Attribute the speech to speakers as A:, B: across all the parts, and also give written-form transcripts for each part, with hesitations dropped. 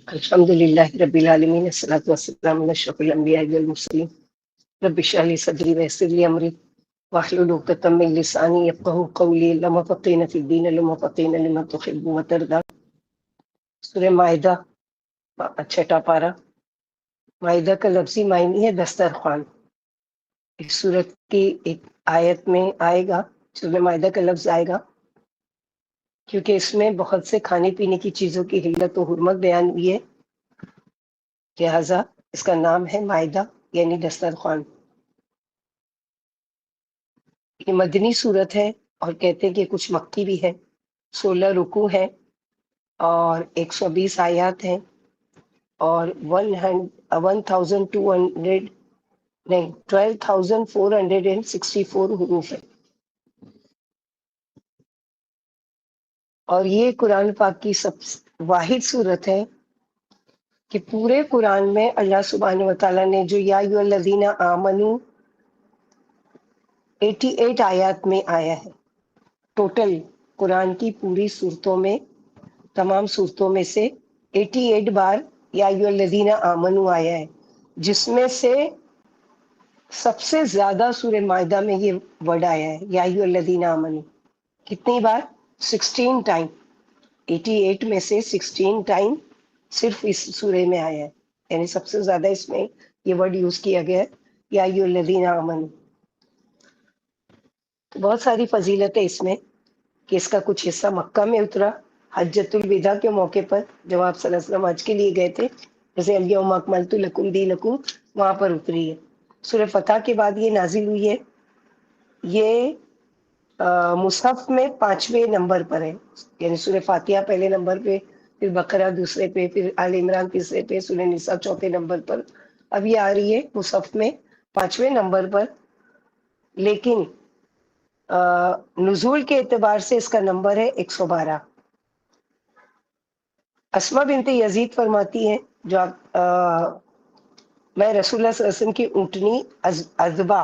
A: الحمدللہ رب العالمین الصلاۃ والسلام علی اشرف الانبیاء والمرسلین رب اشرح لی صدری ویسر لی امری واحلل عقدۃ من لسانی یفقهوا قولی اللهم فقهنا فی الدین اللهم فقهنا لما تحب وترضى۔ سورہ مائدہ چھٹا پارہ۔ مائدہ کا لفظی معنی ہے دسترخوان۔ اس سورت کی ایک آیت میں آئے گا، سورہ مائدہ کا لفظ آئے گا کیونکہ اس میں بہت سے کھانے پینے کی چیزوں کی حلت و حرمت بیان ہوئی ہے، لہذا اس کا نام ہے مائدہ یعنی دسترخوان۔ یہ مدنی صورت ہے اور کہتے ہیں کہ کچھ مکی بھی ہے۔ 16 رکوع ہے اور 120 آیات ہیں اور 12,464 حروف ہے۔ اور یہ قرآن پاک کی سب واحد صورت ہے کہ پورے قرآن میں اللہ سبحانہ وتعالیٰ نے جو یا ایھا الذین آمنو 88 آیات میں آیا ہے۔ ٹوٹل قرآن کی پوری صورتوں میں، تمام صورتوں میں سے 88 بار یا ایھا الذین آمنو آیا ہے، جس میں سے سب سے زیادہ سورہ مائدہ میں یہ ورڈ آیا ہے یا ایھا الذین آمنو۔ کتنی بار؟ 16 ٹائم۔ 88 میں سے 16 ٹائم صرف اس سورہ میں آیا ہے، یعنی سب سے زیادہ اس میں یہ ورڈ یوز کیا گیا ہے یا ایھا الذین آمنو۔ بہت ساری فضیلت ہے اس میں کہ اس کا کچھ حصہ مکہ میں اترا حجۃ الوداع کے موقع پر، جب آپ صلی اللہ علیہ وسلم حج کے لیے گئے تھے، جیسے الیوم اکملت لکم دینکم، وہاں پر اتری ہے۔ سورہ فتح کے بعد یہ نازل ہوئی ہے۔ یہ مصحف میں 5ویں نمبر پر ہے، یعنی سورہ فاتحہ پہلے نمبر پہ، پھر بقرہ دوسرے پہ، پھر آل عمران تیسرے پہ، سورہ نساء چوتھے نمبر پر۔ اب یہ آ رہی ہے مصحف میں 5ویں نمبر پر، لیکن نزول کے اعتبار سے اس کا نمبر ہے 112۔ اسما بنت یزید فرماتی ہیں، جو میں رسول اللہ صلی اللہ علیہ وسلم کی اونٹنی عذبہ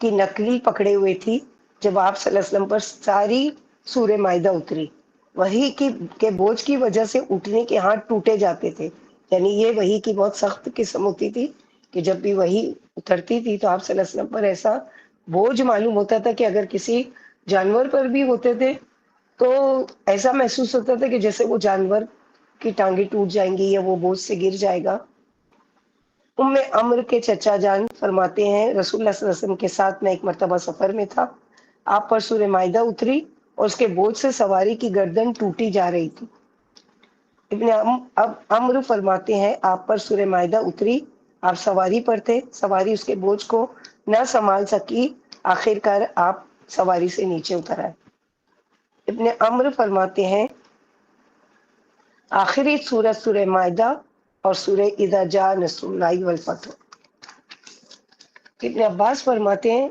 A: کی نقلی پکڑے ہوئے تھی جب آپ صلی اللہ علیہ وسلم پر ساری سورہ مائدہ اتری۔ وحی کے بوجھ کی وجہ سے اونٹنی کے ہاتھ ٹوٹے جاتے تھے، یعنی یہ وحی کی بہت سخت قسم ہوتی تھی کہ جب بھی وحی اترتی تھی تو آپ صلی اللہ علیہ وسلم پر ایسا بوجھ معلوم ہوتا تھا کہ اگر کسی جانور پر بھی ہوتے تھے تو ایسا محسوس ہوتا تھا کہ جیسے وہ جانور کی ٹانگیں ٹوٹ جائیں گی یا وہ بوجھ سے گر جائے گا۔ ام عمرو کے چچا جان فرماتے ہیں، رسول اللہ صلی اللہ علیہ وسلم کے ساتھ میں ایک مرتبہ سفر میں تھا، آپ پر سورہ مائدہ اتری اور اس کے بوجھ سے سواری کی گردن ٹوٹی جا رہی تھی۔ ابن عمرو فرماتے ہیں، آپ پر سورہ مائدہ اتری، آپ سواری پر تھے، سواری اس کے بوجھ کو نہ سنبھال سکی، آخر کار آپ سواری سے نیچے اتر آئے۔ ابن عمرو فرماتے ہیں، آخری سورت سورہ مائدہ اور سورہ اذا جاء نصر اللہ والفتح۔ ابن عباس فرماتے ہیں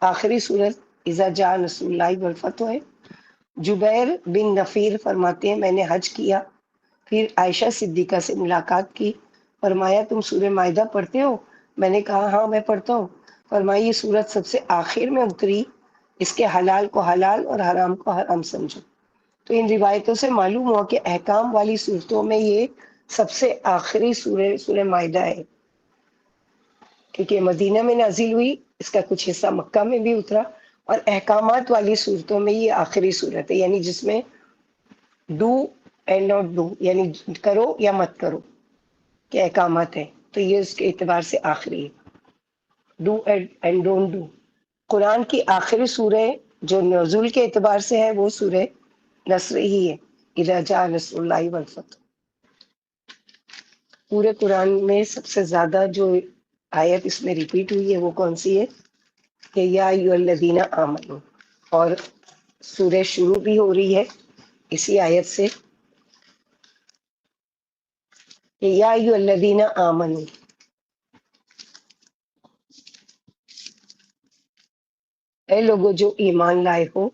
A: آخری سورت اذا جاء نصر اللہ والفتح ہے۔ جبیر بن نفیر فرماتے ہیں، میں نے حج کیا، پھر عائشہ صدیقہ سے ملاقات کی، فرمایا تم سورہ مائدہ پڑھتے ہو؟ میں نے کہا ہاں میں پڑھتا ہوں۔ فرمایا یہ سورت سب سے آخر میں اتری، اس کے حلال کو حلال اور حرام کو حرام سمجھو۔ تو ان روایتوں سے معلوم ہوا کہ احکام والی صورتوں میں یہ سب سے آخری سورہ مائدہ ہے، کیونکہ مدینہ میں نازل ہوئی، اس کا کچھ حصہ مکہ میں بھی اترا، اور احکامات والی صورتوں میں یہ آخری صورت ہے، یعنی جس میں ڈو اینڈ ناٹ ڈو، یعنی کرو یا مت کرو کے احکامات ہیں، تو یہ اس کے اعتبار سے آخری ہے، ڈو اینڈ ڈونٹ ڈو۔ قرآن کی آخری سورہ جو نزول کے اعتبار سے ہے وہ سورہ نصر ہی ہے، اذا جاء نصر اللہ والفتح۔ پورے قرآن میں سب سے زیادہ جو آیت اس میں ریپیٹ ہوئی ہے وہ کون سی ہے؟ کہ یا ایھا الذین آمنو، اور سورہ شروع بھی ہو رہی ہے اسی آیت سے کہ یا ایھا الذین آمنو، اے لوگو جو ایمان لائے ہو،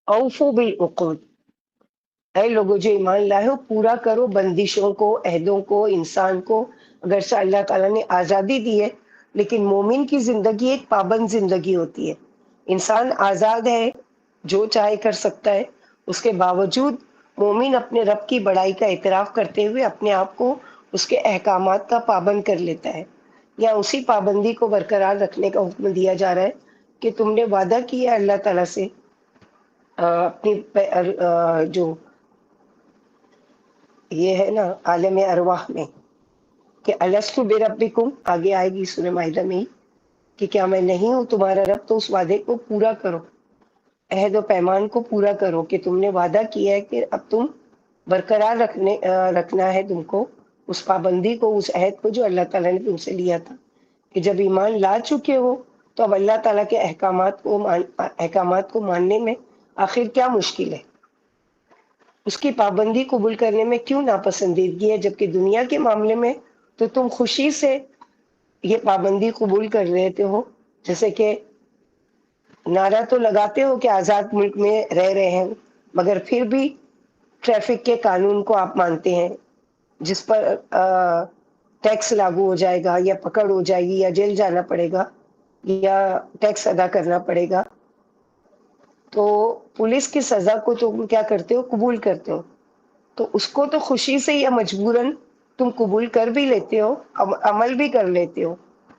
A: اوفو بالعقود، اے لوگو جو ایمان لائے ہو پورا کرو بندشوں کو، عہدوں کو، انسان کو۔ اگرچہ اللہ تعالیٰ نے آزادی دی ہے لیکن مومن کی زندگی ایک پابند زندگی ہوتی ہے۔ انسان آزاد ہے، جو چاہے کر سکتا ہے، اس کے باوجود مومن اپنے رب کی بڑائی کا اعتراف کرتے ہوئے اپنے آپ کو اس کے احکامات کا پابند کر لیتا ہے، یا اسی پابندی کو برقرار رکھنے کا حکم دیا جا رہا ہے کہ تم نے وعدہ کیا ہے اللہ تعالیٰ سے اپنی جو یہ ہے نا عالم ارواح میں کہ الستو بربکم، آگے آئے گی سورہ مائدہ میں ہی کہ کیا میں نہیں ہوں تمہارا رب، تو اس وعدے کو پورا کرو، عہد و پیمان کو پورا کرو کہ تم نے وعدہ کیا ہے کہ اب تم برقرار رکھنا ہے تم کو اس پابندی کو، اس عہد کو جو اللہ تعالیٰ نے تم سے لیا تھا کہ جب ایمان لا چکے ہو تو اب اللہ تعالیٰ کے احکامات کو ماننے میں آخر کیا مشکل ہے، اس کی پابندی قبول کرنے میں کیوں ناپسندیدگی ہے، جبکہ دنیا کے معاملے میں تو تم خوشی سے یہ پابندی قبول کر لیتے ہو، جیسے کہ نعرہ تو لگاتے ہو کہ آزاد ملک میں رہ رہے ہیں، مگر پھر بھی ٹریفک کے قانون کو آپ مانتے ہیں جس پر ٹیکس لاگو ہو جائے گا یا پکڑ ہو جائے گی یا جیل جانا پڑے گا یا ٹیکس ادا کرنا پڑے گا، تو پولیس کی سزا کو تم کیا کرتے ہو، قبول کرتے ہو، تو اس کو تو خوشی سے یا مجبوراً تم قبول کر بھی لیتے ہو، عمل بھی کر لیتے ہو،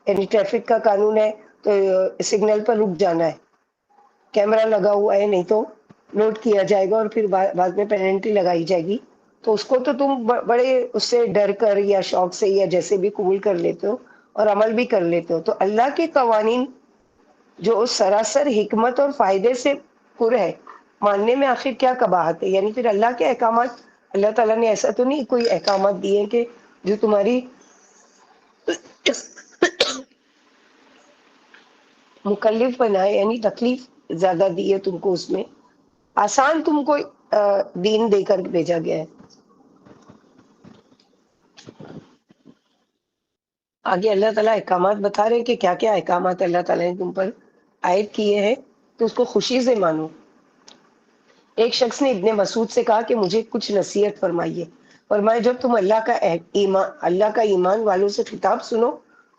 A: یعنی ٹریفک کا قانون ہے تو سگنل پر رک جانا ہے، کیمرہ لگا ہوا ہے نہیں تو نوٹ کیا جائے گا اور پھر بعد میں پینلٹی لگائی جائے گی، تو اس کو تو تم بڑے اس سے ڈر کر یا شوق سے یا جیسے بھی قبول کر لیتے ہو اور عمل بھی کر لیتے ہو، تو اللہ کے قوانین جو سراسر حکمت اور فائدے سے پر ہے، ماننے میں آخر کیا قباحت ہے، یعنی پھر اللہ کے احکامات، اللہ تعالیٰ نے ایسا تو نہیں کوئی احکامات دیے کہ جو تمہاری مکلف بنائے، یعنی تکلیف زیادہ دی ہے تم کو، اس میں آسان تم کو دین دے کر بھیجا گیا ہے۔ آگے اللہ تعالیٰ احکامات بتا رہے ہیں کہ کیا کیا احکامات اللہ تعالیٰ نے تم پر عائد کیے ہیں، تو اس کو خوشی سے مانو۔ ایک شخص نے ابن مسعود سے کہا کہ مجھے کچھ نصیحت فرمائیے، فرمایا جب تم اللہ کا ایمان والوں سے خطاب سنو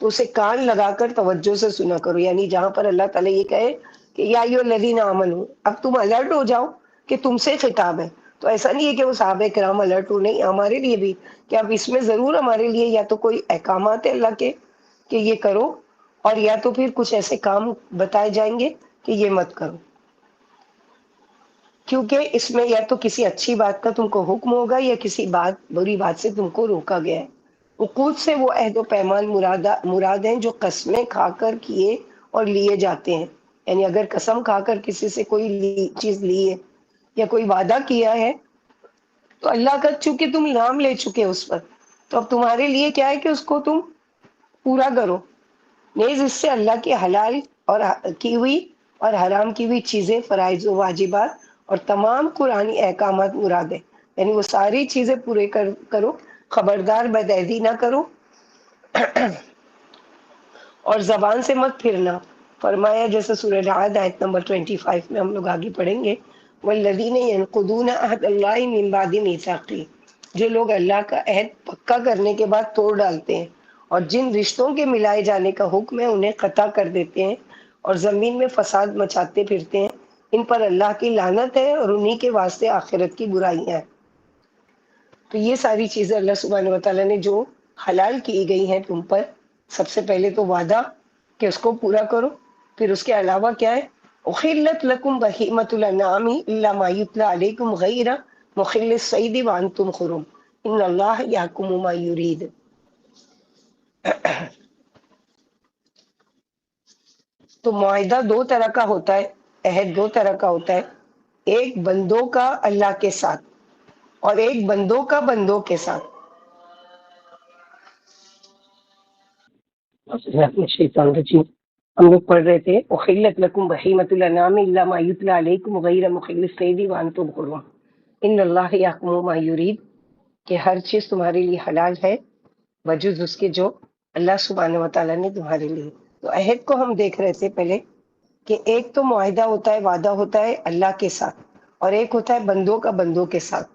A: تو اسے کان لگا کر توجہ سے سنا کرو، یعنی جہاں پر اللہ تعالیٰ یہ کہے کہ یا ایھا الذین آمنو، اب تم الرٹ ہو جاؤ کہ تم سے خطاب ہے، تو ایسا نہیں ہے کہ وہ صحابہ کرام الرٹ ہو، نہیں، ہمارے لیے بھی کہ اب اس میں ضرور ہمارے لیے یا تو کوئی احکامات ہے اللہ کے کہ یہ کرو، اور یا تو پھر کچھ ایسے کام بتائے جائیں گے کہ یہ مت کرو، کیونکہ اس میں یا تو کسی اچھی بات کا تم کو حکم ہوگا یا کسی بری بات سے تم کو روکا گیا ہے۔ عقود سے وہ عہد و پیمان مراد ہیں جو قسمیں کھا کر کیے اور لیے جاتے ہیں، یعنی اگر قسم کھا کر کسی سے کوئی چیز لی ہے یا کوئی وعدہ کیا ہے تو اللہ کا چونکہ تم نام لے چکے اس پر، تو اب تمہارے لیے کیا ہے کہ اس کو تم پورا کرو، نیز اس سے اللہ کی حلال اور کی ہوئی اور حرام کی ہوئی چیزیں، فرائض و واجبات اور تمام قرآنی احکامات مراد ہے، یعنی وہ ساری چیزیں پورے کرو، خبردار بدعہدی نہ کرو اور زبان سے مت پھرنا، فرمایا جیسے سورہ رعد آیت نمبر 25 میں ہم لوگ آگے پڑھیں گے، والذین ینقضون عہد اللہ من بعد میثاقہ، جو لوگ اللہ کا عہد پکا کرنے کے بعد توڑ ڈالتے ہیں اور جن رشتوں کے ملائے جانے کا حکم ہے انہیں قطع کر دیتے ہیں اور زمین میں فساد مچاتے پھرتے ہیں، ان پر اللہ کی لعنت ہے اور انہی کے واسطے آخرت کی برائیاں ہیں۔ تو یہ ساری چیزیں اللہ سبحانہ وتعالیٰ نے جو حلال کی گئی ہیں تم پر، سب سے پہلے تو وعدہ کہ اس کو پورا کرو، پھر اس کے علاوہ کیا ہے، احلت لکم بہیمۃ الانعام الا ما یتلی علیکم غیر محل الصید وانتم حرم ان اللہ یحکم ما یرید۔ تو معاہدہ دو طرح کا ہوتا ہے، عہد دو طرح کا ہوتا ہے، ایک بندوں کا اللہ کے ساتھ اور ایک بندوں کا بندوں کے ساتھ۔ شیطان الرجیم، ہم لوگ پڑھ رہے تھے احلت لکم بہیمۃ الانعام الا ما یتلی علیکم غیر محل الصید وانتم حرم ان اللہ یحکم ما یرید، کہ ہر چیز تمہارے لیے حلال ہے بجز اس کے جو اللہ سبحانہ وتعالیٰ نے تمہارے لیے۔ تو عہد کو ہم دیکھ رہے تھے پہلے کہ ایک تو معاہدہ ہوتا ہے، وعدہ ہوتا ہے اللہ کے ساتھ، اور ایک ہوتا ہے بندوں کا بندوں کے ساتھ۔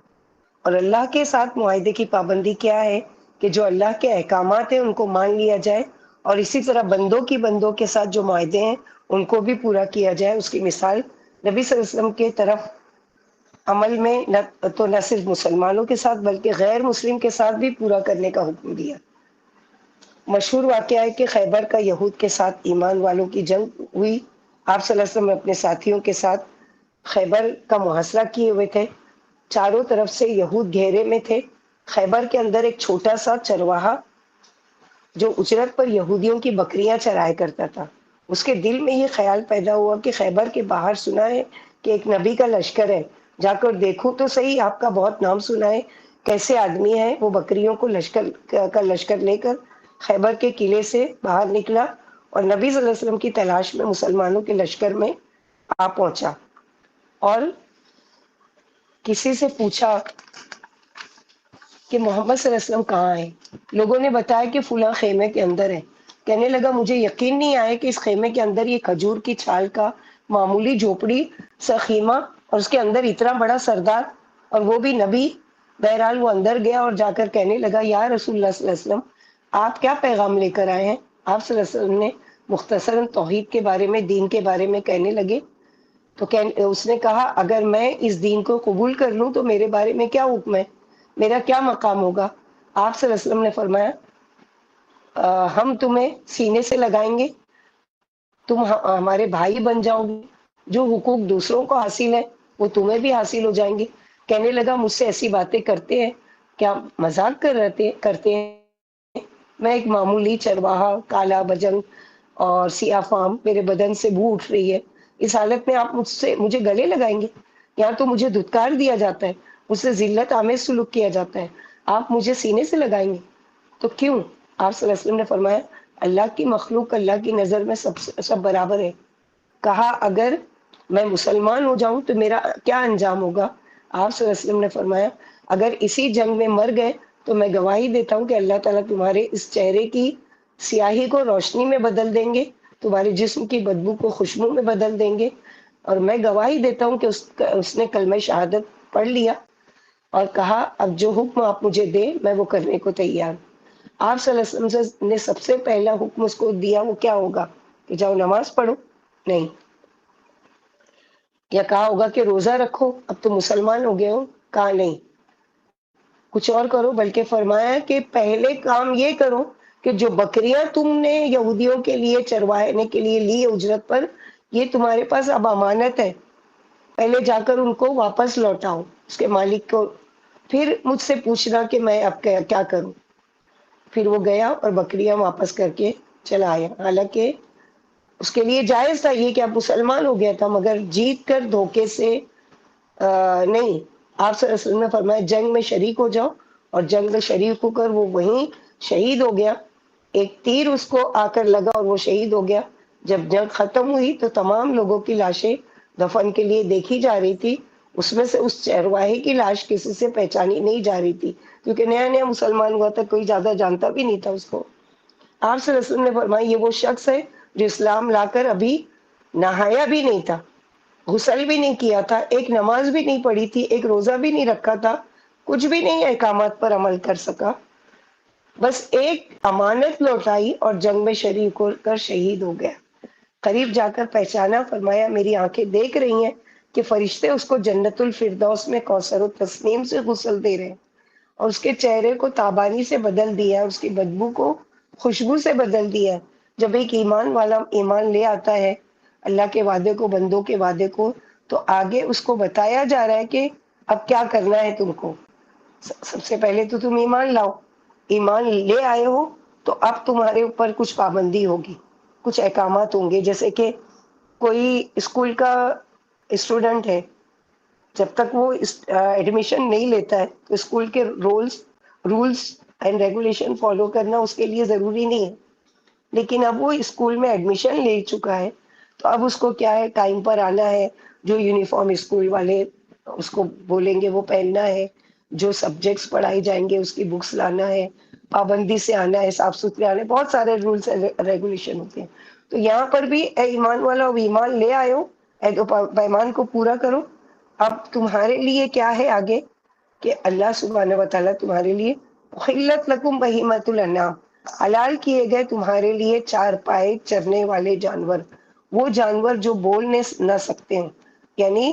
A: اور اللہ کے ساتھ معاہدے کی پابندی کیا ہے کہ جو اللہ کے احکامات ہیں ان کو مان لیا جائے، اور اسی طرح بندوں کے ساتھ جو معاہدے ہیں ان کو بھی پورا کیا جائے۔ اس کی مثال نبی صلی اللہ علیہ وسلم کے طرف عمل میں نہ صرف مسلمانوں کے ساتھ بلکہ غیر مسلم کے ساتھ بھی پورا کرنے کا حکم دیا۔ مشہور واقعہ ہے کہ خیبر کا یہود کے ساتھ ایمان والوں کی جنگ ہوئی۔ آپ صلی اللہ علیہ وسلم اپنے ساتھیوں کے ساتھ خیبر کا محاصرہ کیے ہوئے تھے۔ چاروں طرف سے یہود گھیرے میں تھے۔ خیبر کے اندر ایک چھوٹا سا چرواہا جو اجرت پر یہودیوں کی بکریاں چرایا کرتا تھا، اس کے دل میں یہ خیال پیدا ہوا کہ خیبر کے باہر سنا ہے کہ ایک نبی کا لشکر ہے، جا کر دیکھوں تو صحیح، آپ کا بہت نام سنا ہے، کیسے آدمی ہے۔ وہ بکریوں کو لشکر لے کر خیبر کے قلعے سے باہر نکلا اور نبی صلی اللہ علیہ وسلم کی تلاش میں مسلمانوں کے لشکر میں آ پہنچا اور کسی سے پوچھا کہ محمد صلی اللہ علیہ وسلم کہاں ہے؟ لوگوں نے بتایا کہ فلاں خیمے کے اندر ہے۔ کہنے لگا مجھے یقین نہیں آیا کہ اس خیمے کے اندر یہ کھجور کی چھال کا معمولی جھوپڑی سا خیمہ اور اس کے اندر اتنا بڑا سردار اور وہ بھی نبی۔ بہرحال وہ اندر گیا اور جا کر کہنے لگا یا رسول اللہ صلی اللہ علیہ وسلم، آپ کیا پیغام لے کر آئے ہیں؟ آپ صلی اللہ علیہ وسلم نے مختصراً توحید کے بارے میں، دین کے بارے میں کہنے لگے تو اس نے کہا اگر میں اس دین کو قبول کر لوں تو میرے بارے میں کیا حکم ہے، میرا کیا مقام ہوگا؟ آپ صلی اللہ علیہ وسلم نے فرمایا ہم تمہیں سینے سے لگائیں گے، تم ہمارے بھائی بن جاؤ گے، جو حقوق دوسروں کو حاصل ہے وہ تمہیں بھی حاصل ہو جائیں گے۔ کہنے لگا مجھ سے ایسی باتیں کرتے ہیں، کیا مذاق کرتے ہیں؟ میں ایک معمولی چرواہا، کالا بجنگ اور سیاہ فام، میرے بدن سے بو اٹھ رہی ہے، اس حالت میں آپ مجھے گلے لگائیں گے؟ یہاں تو مجھے دھتکار دیا جاتا ہے، مجھ سے ذلت آمیز سلوک کیا جاتا ہے، آپ مجھے سینے سے لگائیں گے؟ تو کیوں؟ آپ صلی اللہ علیہ وسلم نے فرمایا اللہ کی مخلوق اللہ کی نظر میں سب برابر ہے۔ کہا اگر میں مسلمان ہو جاؤں تو میرا کیا انجام ہوگا؟ آپ صلی اللہ علیہ وسلم نے فرمایا اگر اسی جنگ میں مر گئے تو میں گواہی دیتا ہوں کہ اللہ تعالیٰ تمہارے اس چہرے کی سیاہی کو روشنی میں بدل دیں گے، تمہارے جسم کی بدبو کو خوشبو میں بدل دیں گے، اور میں گواہی دیتا ہوں کہ اس نے کلمہ شہادت پڑھ لیا اور کہا اب جو حکم آپ مجھے دیں میں وہ کرنے کو تیار ہوں۔ آپ صلی اللہ علیہ وسلم نے سب سے پہلا حکم اس کو دیا وہ کیا ہوگا کہ جاؤ نماز پڑھو؟ نہیں۔ یا کہا ہوگا کہ روزہ رکھو، اب تو مسلمان ہو گئے ہو؟ کہا نہیں، کچھ اور کرو، بلکہ فرمایا کہ پہلے کام یہ کرو کہ جو بکریاں تم نے یہودیوں کے لیے چروانے کے لیے لی اجرت پر، یہ تمہارے پاس اب امانت ہے، پہلے جا کر ان کو واپس لوٹاؤ اس کے مالک کو، پھر مجھ سے پوچھنا کہ میں اب کیا کروں۔ پھر وہ گیا اور بکریاں واپس کر کے چلا آیا، حالانکہ اس کے لیے جائز تھا یہ کہ اب مسلمان ہو گیا تھا، مگر جیت کر دھوکے سے نہیں۔ آپ صلی اللہ علیہ وسلم نے فرمایا جنگ میں شریک ہو جاؤ، اور جنگ میں شریک ہو کر وہ وہیں شہید ہو گیا، ایک تیر اس کو آ کر لگا اور وہ شہید ہو گیا۔ جب جنگ ختم ہوئی تو تمام لوگوں کی لاشیں دفن کے لیے دیکھی جا رہی تھی، اس میں سے اس چرواہے کی لاش کسی سے پہچانی نہیں جا رہی تھی، کیونکہ نیا نیا مسلمان ہوا تھا، کوئی زیادہ جانتا بھی نہیں تھا اس کو۔ آپ صلی اللہ علیہ وسلم نے فرمایا یہ وہ شخص ہے جو اسلام لا کر ابھی نہایا بھی نہیں تھا، غسل بھی نہیں کیا تھا، ایک نماز بھی نہیں پڑھی تھی، ایک روزہ بھی نہیں رکھا تھا، کچھ بھی نہیں احکامات پر عمل کر سکا، بس ایک امانت لوٹائی اور جنگ میں شریک ہو کر شہید ہو گیا۔ قریب جا کر پہچانا، فرمایا میری آنکھیں دیکھ رہی ہیں کہ فرشتے اس کو جنت الفردوس میں کوثر و تسنیم سے غسل دے رہے ہیں، اور اس کے چہرے کو تابانی سے بدل دیا، اس کی بدبو کو خوشبو سے بدل دیا۔ جب ایک ایمان والا ایمان لے آتا ہے اللہ کے وعدے کو، بندوں کے وعدے کو، تو آگے اس کو بتایا جا رہا ہے کہ اب کیا کرنا ہے تم کو۔ سب سے پہلے تو تم ایمان لاؤ، ایمان لے آئے ہو تو اب تمہارے اوپر کچھ پابندی ہوگی، کچھ احکامات ہوں گے، جیسے کہ کوئی اسکول کا اسٹوڈنٹ ہے، جب تک وہ ایڈمیشن نہیں لیتا ہے تو اسکول کے رولز اینڈ ریگولیشن فالو کرنا اس کے لیے ضروری نہیں ہے، لیکن اب وہ اسکول میں ایڈمیشن لے چکا ہے تو اب اس کو کیا ہے، ٹائم پر آنا ہے، جو یونیفارم اسکول والے اس کو بولیں گے وہ پہننا ہے، جو سبجیکٹس پڑھائی جائیں گے اس کی بکس لانا ہے، پابندی سے آنا ہے، صاف ستھرے آنے، بہت سارے رولز ریگولیشن ہوتے ہیں۔ تو یہاں پر بھی اے ایمان والا ایمان لے آئے ہو، پیمان کو پورا کرو، اب تمہارے لیے کیا ہے آگے کہ اللہ سبحانہ و تعالیٰ تمہارے لیے احلت لکم بہیمۃ الانعام، حلال کیے گئے تمہارے لیے چار پائے چرنے والے جانور، وہ جانور جو بول نہ سکتے ہیں، یعنی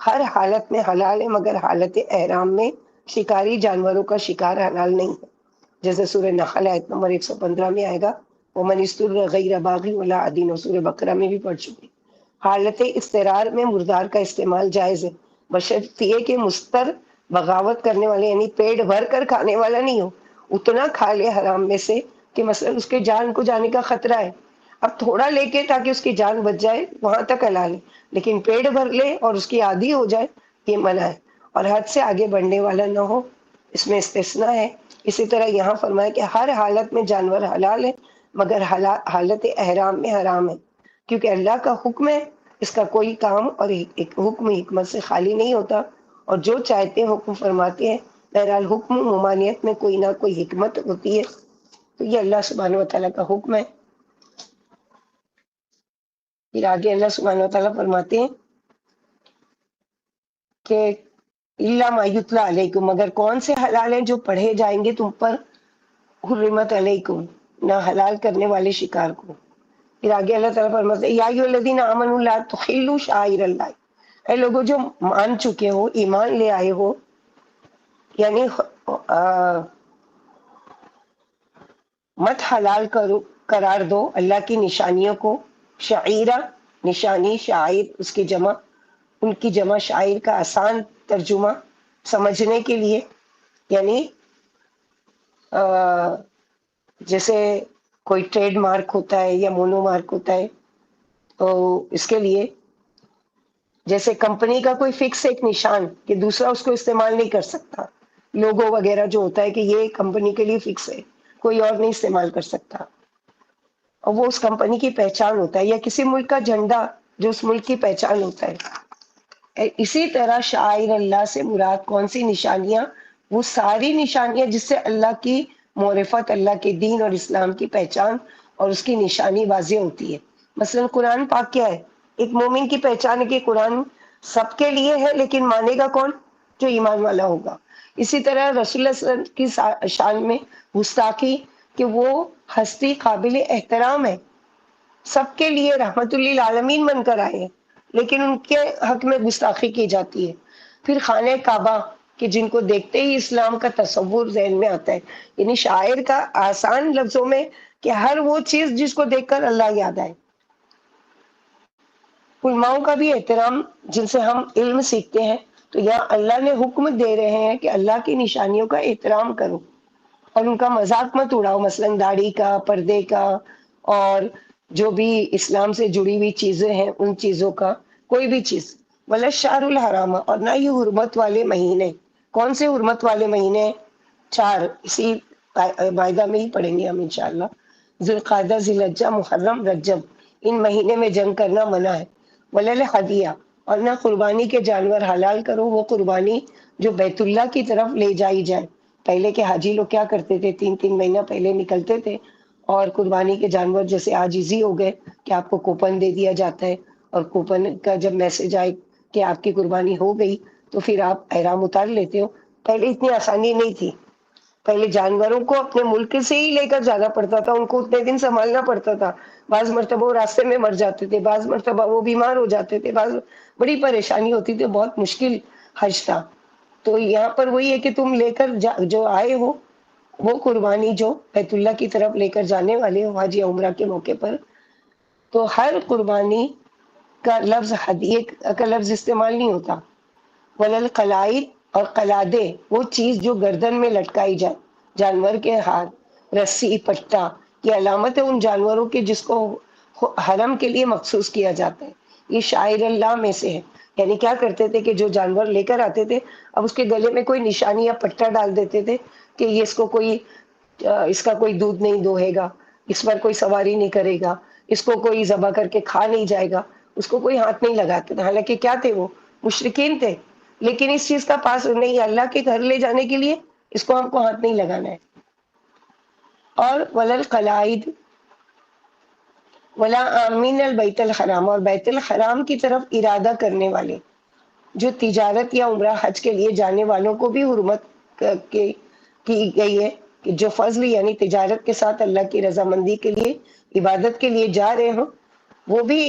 A: ہر حالت میں حلال ہے مگر حالت احرام میں شکاری جانوروں کا شکار حلال نہیں ہے، جیسے سورہ نحل آیت نمبر 115 میں آئے گا، ومن استر غیر باغی ولا عدین، سورہ بقرہ میں بھی پڑھ چکے۔ حالت استرار میں مردار کا استعمال جائز ہے، بشرط یہ کہ مستر بغاوت کرنے والے یعنی پیٹ بھر کر کھانے والا نہیں ہو، اتنا کھا لے حرام میں سے کہ مثلا اس کے جان کو جانے کا خطرہ ہے، اب تھوڑا لے کے تاکہ اس کی جان بچ جائے وہاں تک حلال ہے، لیکن پیٹ بھر لے اور اس کی عادی ہو جائے یہ منع ہے، اور حد سے آگے بڑھنے والا نہ ہو، اس میں استثناء ہے۔ اسی طرح یہاں فرمایا کہ ہر حالت میں جانور حلال ہے مگر حالت احرام میں حرام ہے، کیونکہ اللہ کا حکم ہے، اس کا کوئی کام اور ایک حکم حکمت سے خالی نہیں ہوتا، اور جو چاہتے ہیں حکم فرماتے ہیں، بہرحال حکم ممانعت میں کوئی نہ کوئی حکمت ہوتی ہے، تو یہ اللہ سبحانہ و تعالیٰ کا حکم ہے۔ پھر آگے اللہ سبحانہ و تعالیٰ فرماتے ہیں کہ اللہ ما یتلی علیکم، مگر کون سے حلال ہیں جو پڑھے جائیں گے تم پر، حرمت علیکم، نہ حلال کرنے والے شکار کو۔ پھر آگے اللہ تعالیٰ فرماتے ہیں یا ایھا الذین آمنوا لا تحلوا شعائر اللہ، اے لوگوں جو مان چکے ہو، ایمان لے آئے ہو، یعنی مت حلال کرو قرار دو اللہ کی نشانیوں کو، شعیرہ نشانی، شاعر اس کی جمع، ان کی جمع شاعر کا آسان ترجمہ سمجھنے کے لیے، یعنی جیسے کوئی ٹریڈ مارک ہوتا ہے یا مونو مارک ہوتا ہے، تو اس کے لیے جیسے کمپنی کا کوئی فکس ایک نشان کہ دوسرا اس کو استعمال نہیں کر سکتا، لوگو وغیرہ جو ہوتا ہے کہ یہ کمپنی کے لیے فکس ہے، کوئی اور نہیں استعمال کر سکتا، اور وہ اس کمپنی کی پہچان ہوتا ہے، یا کسی ملک کا جھنڈا جو اس ملک کی پہچان ہوتا ہے۔ اسی طرح شعائر اللہ سے مراد کون سی نشانیاں، وہ ساری نشانیاں جس سے اللہ کی معرفت، اللہ کے دین اور اسلام کی پہچان اور اس کی نشانی واضح ہوتی ہے۔ مثلا قرآن پاک کیا ہے، ایک مومن کی پہچان ہے کہ قرآن سب کے لیے ہے، لیکن مانے گا کون، جو ایمان والا ہوگا۔ اسی طرح رسول اللہ صلی اللہ علیہ وسلم کی شان میں گستاخی کہ وہ ہستی قابل احترام ہے، سب کے لیے رحمت للعالمین بن کر آئے ہیں، لیکن ان کے حق میں گستاخی کی جاتی ہے۔ پھر خانہ کعبہ کہ جن کو دیکھتے ہی اسلام کا تصور ذہن میں آتا ہے، یعنی شاعر کا آسان لفظوں میں کہ ہر وہ چیز جس کو دیکھ کر اللہ یاد آئے۔ علماؤں کا بھی احترام جن سے ہم علم سیکھتے ہیں، تو یہاں اللہ نے حکم دے رہے ہیں کہ اللہ کی نشانیوں کا احترام کرو اور ان کا مذاق مت اڑاؤ، مثلا داڑھی کا، پردے کا، اور جو بھی اسلام سے جڑی ہوئی چیزیں ہیں ان چیزوں کا کوئی بھی چیز، ولا الشہر الحرام، اور نہ یہ حرمت والے مہینے۔ کون سے حرمت والے مہینے؟ 4، اسی مائدہ میں ہی پڑھیں گے ہم انشاءاللہ۔ ذی القعدہ، ذی الحجہ، محرم، رجب، ان مہینے میں جنگ کرنا منع ہے۔ ولا الہدیہ، اور نہ قربانی کے جانور حلال کرو، وہ قربانی جو بیت اللہ کی طرف لے جائی جائے۔ پہلے کے حاجی لوگ کیا کرتے تھے، 3 مہینہ پہلے نکلتے تھے اور قربانی کے جانور، جیسے آج ایزی ہو گئے کہ آپ کو کوپن دے دیا جاتا ہے، اور کوپن کا جب میسج آئے کہ آپ کی قربانی ہو گئی تو پھر آپ احرام اتار لیتے ہو۔ پہلے اتنی آسانی نہیں تھی، پہلے جانوروں کو اپنے ملک سے ہی لے کر جانا پڑتا تھا، ان کو اتنے دن سنبھالنا پڑتا تھا، بعض مرتبہ وہ راستے میں مر جاتے تھے، بعض مرتبہ وہ بیمار ہو جاتے تھے، بڑی پریشانی ہوتی تھی، بہت مشکل حج تھا۔ تو یہاں پر وہی ہے کہ تم لے کر جو آئے ہو وہ قربانی جو بیت اللہ کی طرف لے کر جانے والے ہو حج یا عمرہ کے موقع پر، تو ہر قربانی کا لفظ ہدیے کا لفظ استعمال نہیں ہوتا۔ ولل قلائد، اور قلادے وہ چیز جو گردن میں لٹکائی جائے، جانور کے ہاتھ، رسی، پٹا، یہ علامت ہے ان جانوروں کی جس کو حرم کے لیے مخصوص کیا جاتا ہے، یہ شاعر اللہ میں سے ہے۔ یعنی کیا کرتے تھے کہ جو جانور لے کر آتے تھے، اب اس کے گلے میں کوئی نشانی یا پٹا ڈال دیتے تھے کہ یہ اس کا کوئی دودھ نہیں دوہے گا، اس پر کوئی سواری نہیں کرے گا، اس کو کوئی ذبح کر کے کھا نہیں جائے گا، اس کو کوئی ہاتھ نہیں لگاتے تھے۔ حالانکہ کیا تھے وہ مشرکین تھے، لیکن اس چیز کا پاس نہیں، اللہ کے گھر لے جانے کے لیے اس کو ہم کو ہاتھ نہیں لگانا ہے۔ اور ولل قلائد ولا آمین البیت الحرام، اور بیت الحرام کی طرف ارادہ کرنے والے جو تجارت یا عمرہ حج کے لیے جانے والوں کو بھی حرمت کی گئی ہے کہ جو فضل یعنی تجارت کے ساتھ اللہ کی رضامندی کے لیے عبادت کے لیے جا رہے ہوں وہ بھی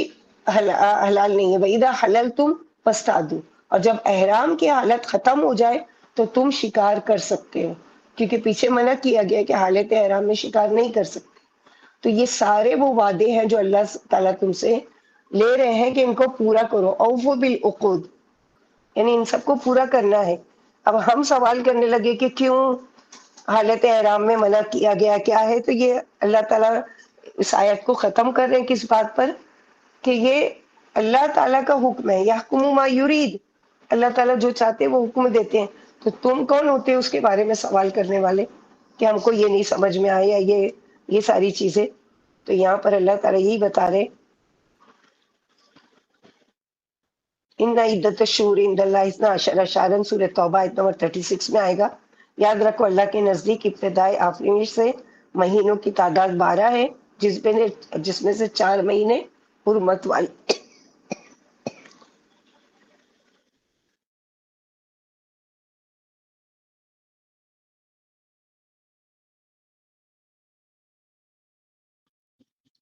A: حلال نہیں ہے۔ وَإِذَا حَلَلْتُمْ فَاصْطَادُوا، اور جب احرام کی حالت ختم ہو جائے تو تم شکار کر سکتے ہو، کیونکہ پیچھے منع کیا گیا کہ حالت احرام میں شکار نہیں کر سکتے۔ تو یہ سارے وہ وعدے ہیں جو اللہ تعالیٰ تم سے لے رہے ہیں کہ ان کو پورا کرو، اوفوا بالعقود، یعنی ان سب کو پورا کرنا ہے۔ اب ہم سوال کرنے لگے کہ کیوں حالت احرام میں منع کیا گیا، کیا ہے؟ تو یہ اللہ تعالیٰ اس آیت کو ختم کر رہے ہیں کس بات پر، کہ یہ اللہ تعالیٰ کا حکم ہے، یحکم ما یرید، اللہ تعالیٰ جو چاہتے وہ حکم دیتے ہیں۔ تو تم کون ہوتے اس کے بارے میں سوال کرنے والے کہ ہم کو یہ نہیں سمجھ میں آیا، یہ ساری چیزیں؟ تو یہاں پر اللہ تعالیٰ یہی بتا رہے، ان عدت الشہور عند اللہ اثنا عشر شہرا، سورہ توبہ آیت نمبر 36 میں آئے گا۔ یاد رکھو اللہ کے نزدیک ابتدائی آفرینش سے مہینوں کی تعداد 12 ہے، جس میں سے 4 مہینے حرمت والے۔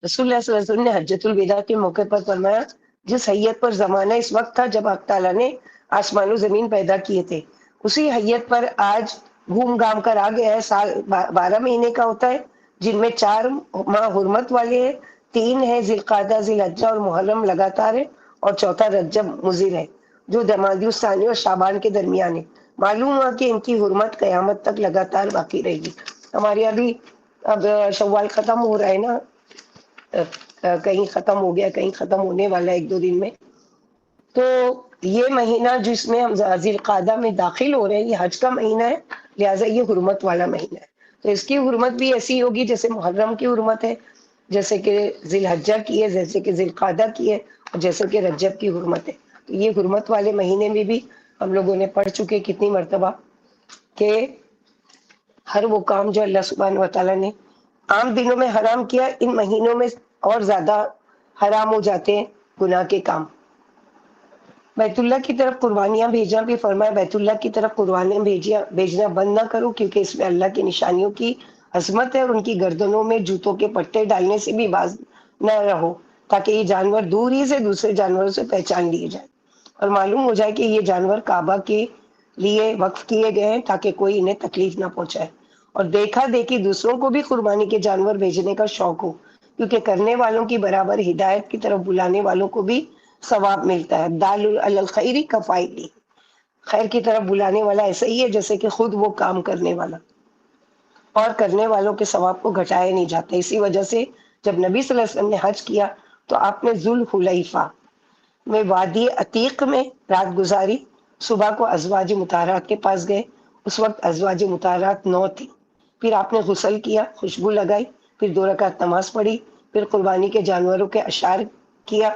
A: رسول اللہ صلی اللہ علیہ وسلم نے حجۃ الوداع کے موقع پر فرمایا، جس حیت پر زمانہ اس وقت تھا جب حق تعالیٰ نے آسمان و زمین پیدا کیے تھے، اسی حیت پر آج گھوم گام کر آ گیا ہے۔ سال 12 مہینے کا ہوتا ہے، جن میں 4 ماہ حرمت والے ہیں، 3 ہیں ذی القعدہ، ذی الحجہ اور محرم لگاتار ہے، اور چوتھا رجب مضر ہے جو جمادی الثانی اور شعبان کے درمیان ہے۔ معلوم ہوا کہ ان کی حرمت قیامت تک لگاتار باقی رہے گی۔ ہمارے ابھی اب شوال ختم ہو رہا ہے نا، کہیں ختم ہو گیا، کہیں ختم ہونے والا ہے 1-2 دن میں۔ تو یہ مہینہ جس میں ہم ذی القعدہ میں داخل ہو رہے ہیں، یہ حج کا مہینہ ہے، لہٰذا یہ حرمت والا مہینہ ہے۔ تو اس کی حرمت بھی ایسی ہوگی جیسے محرم کی حرمت ہے، جیسے کہ ذی الحجہ کی ہے، جیسے کہ ذی القعدہ کی ہے، اور جیسے کہ رجب کی حرمت ہے۔ تو یہ حرمت والے مہینے میں بھی ہم لوگوں نے پڑھ چکے کتنی مرتبہ کہ ہر وہ کام جو اللہ سبحانہ و تعالیٰ نے عام دنوں میں حرام کیا، ان مہینوں میں اور زیادہ حرام ہو جاتے ہیں گناہ کے کام۔ بیت اللہ کی طرف قربانیاں بھیجنا بھی فرمایا، بیت اللہ کی طرف قربانیاں بھیجنا بند نہ کرو، کیونکہ اس میں اللہ کی نشانیوں کی عظمت ہے، اور ان کی گردنوں میں جوتوں کے پٹے ڈالنے سے بھی باز نہ رہو، تاکہ یہ جانور دور ہی سے دوسرے جانوروں سے پہچان لیے جائیں اور معلوم ہو جائے کہ یہ جانور کعبہ کے لیے وقف کیے گئے ہیں، تاکہ کوئی انہیں تکلیف نہ پہنچائے۔ اور دیکھا دیکھی دوسروں کو بھی قربانی کے جانور بھیجنے کا شوق ہو، کیونکہ کرنے والوں کی برابر ہدایت کی طرف بلانے والوں کو بھی ثواب ملتا ہے۔ دال علی الخیر کفاعلی، خیر کی طرف بلانے والا ایسا ہی ہے جیسے کہ خود وہ کام کرنے والا، اور کرنے والوں کے ثواب کو گھٹایا نہیں جاتا۔ اسی وجہ سے جب نبی صلی اللہ علیہ وسلم نے حج کیا تو آپ نے ذوالحلیفہ میں وادی عتیق میں رات گزاری، صبح کو ازواج مطہرات کے پاس گئے، اس وقت ازواج مطہرات 9 تھی۔ پھر آپ نے غسل کیا، خوشبو لگائی، پھر 2 رکعت نماز پڑھی، پھر قربانی کے جانوروں کے اشعار کیا،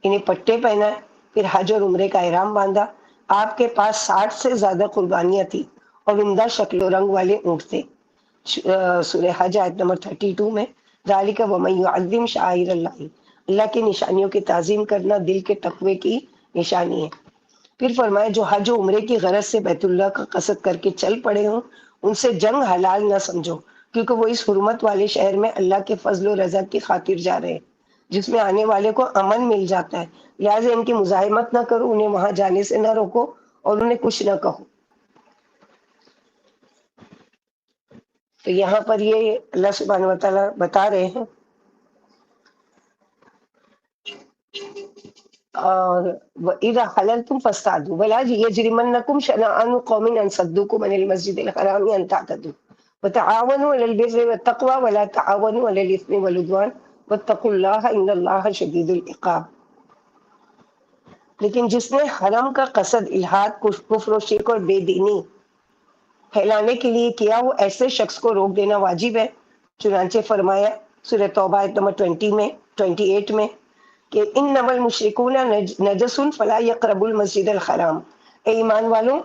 A: انہیں پٹے پہنائے، پھر حج اور عمرے کا احرام باندھا۔ آپ کے پاس 60 سے زیادہ قربانیاں تھیں اور عمدہ شکل و رنگ والے اونٹ تھے۔ سورہ حج آیت نمبر 32 میں، ذالک ومن یعظم شعائر اللہ، اللہ کی نشانیوں کی تعظیم کرنا دل کے تقوی کی نشانی ہے۔ پھر فرمایا جو حج و عمرے کی غرض سے بیت اللہ کا قصد کر کے چل پڑے ہوں، ان سے جنگ حلال نہ سمجھو، کیونکہ وہ اس حرمت والے شہر میں اللہ کے فضل و رضا کی خاطر جا رہے ہیں، جس میں آنے والے کو امن مل جاتا ہے، لہٰذا ان کی مزاحمت نہ کرو، انہیں وہاں جانے سے نہ روکو اور انہیں کچھ نہ کہو۔ تو یہاں پر یہ اللہ سبحانہ و تعالیٰ بتا رہے ہیں، اور وَإِذَا حَلَلْتُمْ فَاصْطَادُوا وَلَا يَجْرِمَنَّكُمْ شَنَآنُ قَوْمٍ أَن صَدُّوكُمْ عَنِ الْمَسْجِدِ الْحَرَامِ أَن تَعْتَدُوا وَتَعَاوَنُوا عَلَى الْبِرِّ وَالتَّقْوَىٰ وَلَا تَعَاوَنُوا عَلَى الْإِثْمِ وَالْعُدْوَانِ وَاتَّقُوا اللَّهَ إِنَّ اللَّهَ شَدِيدُ الْعِقَابِ۔ لیکن جس نے حرم کا قصد الحاد، کفر و شرک اور بے دینی پھیلانے کے لیے کیا، وہ ایسے شخص کو روک دینا واجب ہے۔ چنانچہ فرمایا سورہ توبہ آیت نمبر 28 میں کہ انما المشرکون نجس فلا یقربوا المسجد الحرام، اے ایمان والوں،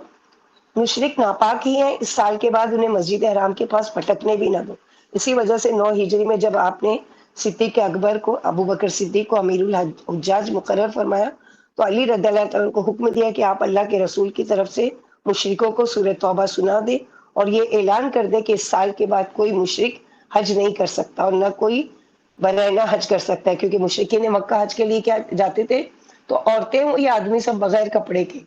A: مشرک ناپاک ہی ہیں، اس سال کے بعد انہیں مسجد حرام کے پاس پھٹکنے بھی نہ دو۔ اسی وجہ سے 9 ہجری میں جب آپ نے صدیق اکبر کو، ابو بکر صدیق کو امیر الحجاج مقرر فرمایا، تو علی رضی اللہ تعالیٰ کو حکم دیا کہ آپ اللہ کے رسول کی طرف سے مشرکوں کو سورہ توبہ سنا دے اور یہ اعلان کر دے کہ اس سال کے بعد کوئی مشرک حج نہیں کر سکتا اور نہ کوئی برائنا حج کر سکتا ہے، کیونکہ مشرکین مکہ حج کے لیے کیا جاتے تھے تو عورتیں ہوں یا آدمی سب بغیر کپڑے کے،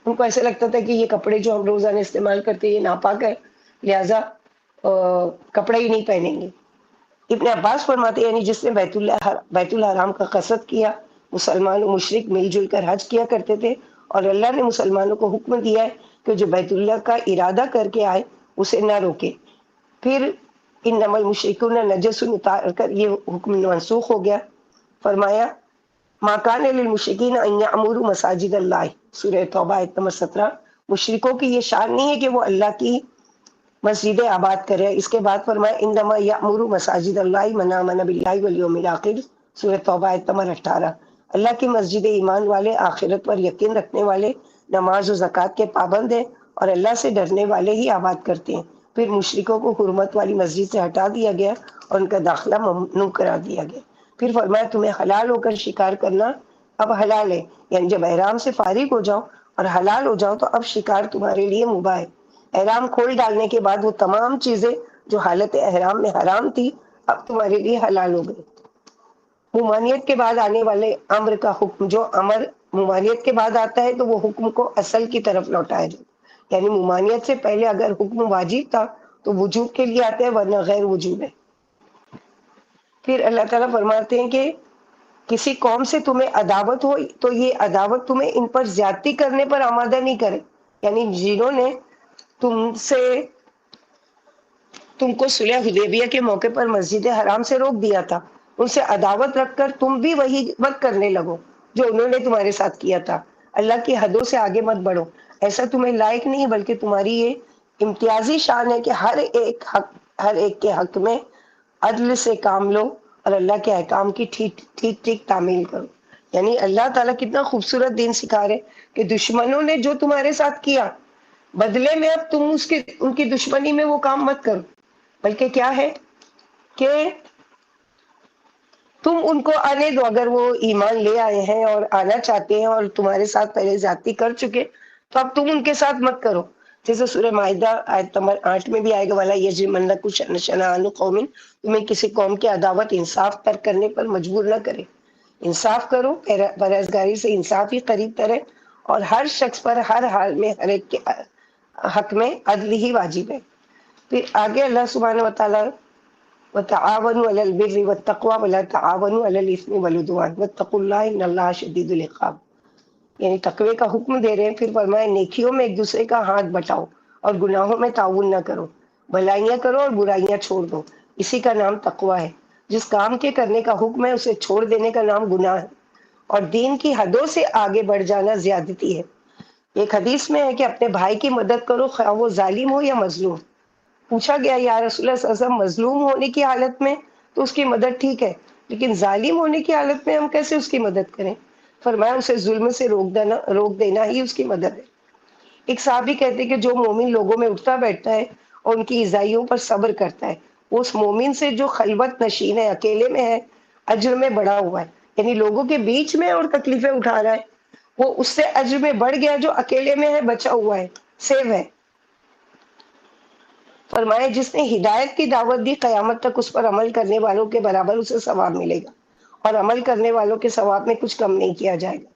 A: ان کو ایسا لگتا تھا کہ یہ کپڑے جو ہم روزانہ استعمال کرتے ہیں یہ ناپاک ہے، لہٰذا کپڑے ہی نہیں پہنیں گے۔ ابن عباس فرماتے ہیں، یعنی جس نے بیت الحرام کا قصد کیا، مسلمان و مشرک مل جل کر حج کیا کرتے تھے، اور اللہ نے مسلمانوں کو حکم دیا ہے کہ جو بیت اللہ کا ارادہ کر کے آئے اسے نہ روکے۔ پھر انما المشرکون نجس اتار کر یہ حکم منسوخ ہو گیا۔ فرمایا ما کان للمشرکین ان یعمروا مساجد اللہ، سورہ توبہ آیت نمبر 17۔ مشرکوں کی یہ شان نہیں ہے کہ وہ اللہ کی مسجدیں آباد کرے۔ اس کے بعد فرمایا انما یأمر مساجد اللہ من آمن باللہ والیوم الآخر، سورہ توبہ آیت نمبر 18۔ اللہ کی مسجد ایمان والے، آخرت پر یقین رکھنے والے، نماز و زکوٰۃ کے پابند ہیں اور اللہ سے ڈرنے والے ہی آباد کرتے ہیں۔ پھر مشرکوں کو حرمت والی مسجد سے ہٹا دیا گیا اور ان کا داخلہ ممنوع کرا دیا گیا۔ پھر فرمایا تمہیں حلال ہو کر شکار کرنا اب حلال ہے، یعنی جب احرام سے فارغ ہو جاؤ اور حلال ہو جاؤ تو اب شکار تمہارے لیے مباح ہے۔ احرام کھول ڈالنے کے بعد وہ تمام چیزیں جو حالت احرام میں حرام تھی اب تمہارے لیے حلال ہو گئی۔ ممانعت کے بعد آنے والے امر کا حکم، جو امر ممانعت کے بعد آتا ہے تو وہ حکم کو اصل کی طرف لوٹایا جاتا ہے، یعنی ممانعت سے پہلے اگر حکم واجب تھا تو وجوب کے لیے آتا ہے، ورنہ غیر وجوب ہے۔ پھر اللہ تعالیٰ فرماتے ہیں کہ کسی قوم سے تمہیں عداوت ہو تو یہ عداوت تمہیں ان پر زیادتی کرنے پر آمادہ نہیں کرے، یعنی جنہوں نے تم کو صلح حدیبیہ کے موقع پر مسجد حرام سے روک دیا تھا، ان سے عداوت رکھ کر تم بھی وہی وقت کرنے لگو جو انہوں نے تمہارے ساتھ کیا تھا۔ اللہ کی حدوں سے آگے مت بڑھو، ایسا تمہیں لائق نہیں، بلکہ تمہاری یہ امتیازی شان ہے کہ ہر ایک کے حق میں عدل سے کام لو اور اللہ کے احکام کی ٹھیک تعمیل کرو۔ یعنی اللہ تعالیٰ کتنا خوبصورت دین سکھا رہے کہ دشمنوں نے جو تمہارے ساتھ کیا، بدلے میں اب تم ان کی دشمنی میں وہ کام مت کرو، بلکہ کیا ہے کہ تم ان کو آنے دو۔ اگر وہ ایمان لے آئے ہیں اور آنا چاہتے ہیں اور تمہارے ساتھ پہلے زیادتی کر چکے تو اب تم ان کے ساتھ مت کرو۔ جیسے سورہ مائدہ آیت نمبر 8 میں بھی آئے گا، وَلَا يَجْرِمَنَّكُمْ شَنَآنُ قَوْمٍ، تمہیں کسی قوم کی عداوت انصاف پر کرنے پر مجبور نہ کرے۔ انصاف کرو، پرہیزگاری سے انصاف ہی قریب تر ہے، اور ہر شخص پر ہر حال میں ہر ایک کے حق میں عدل ہی واجب ہے۔ پھر آگے اللہ سبحانہ وتعالیٰ وَتَعَاوَنُوا عَلَى الْبِرِّ وَالتَّقْوَىٰ وَلَا تَعَاوَنُوا عَلَى الْإِثْمِ وَالْعُدْوَانِ وَاتَّقُوا اللَّهَ إِنَّ اللَّهَ شَدِيدُ الْعِقَابِ، یعنی تقوی کا حکم دے رہے ہیں۔ پھر فرمایا نیکیوں میں ایک دوسرے کا ہاتھ بٹاؤ اور گناہوں میں تعاون نہ کرو، بھلائیاں کرو اور برائیاں چھوڑ دو، اسی کا نام تقوی ہے۔ جس کام کے کرنے کا حکم ہے اسے چھوڑ دینے کا نام گناہ ہے، اور دین کی حدوں سے آگے بڑھ جانا زیادتی ہے۔ ایک حدیث میں ہے کہ اپنے بھائی کی مدد کرو، خواہ وہ ظالم ہو یا مظلوم۔ پوچھا گیا یا رسول اللہ صلی اللہ علیہ وسلم، مظلوم ہونے کی حالت میں تو اس کی مدد ٹھیک ہے، لیکن ظالم ہونے کی حالت میں ہم کیسے اس کی مدد کریں؟ فرمایا اسے ظلم سے روک دینا ہی اس کی مدد ہے۔ ایک صحابی کہتے کہ جو مومن لوگوں میں اٹھتا بیٹھتا ہے اور ان کی ایذائیوں پر صبر کرتا ہے، وہ اس مومن سے جو خلوت نشین ہے، اکیلے میں ہے، اجر میں بڑا ہوا ہے، یعنی لوگوں کے بیچ میں اور تکلیفیں اٹھا رہا ہے، وہ اس سے اجر میں بڑھ گیا جو اکیلے میں ہے، بچا ہوا ہے، سیو ہے۔ فرمایا جس نے ہدایت کی دعوت دی، قیامت تک اس پر عمل کرنے والوں کے برابر اسے ثواب ملے گا، اور عمل کرنے والوں کے ثواب میں کچھ کم نہیں کیا جائے گا۔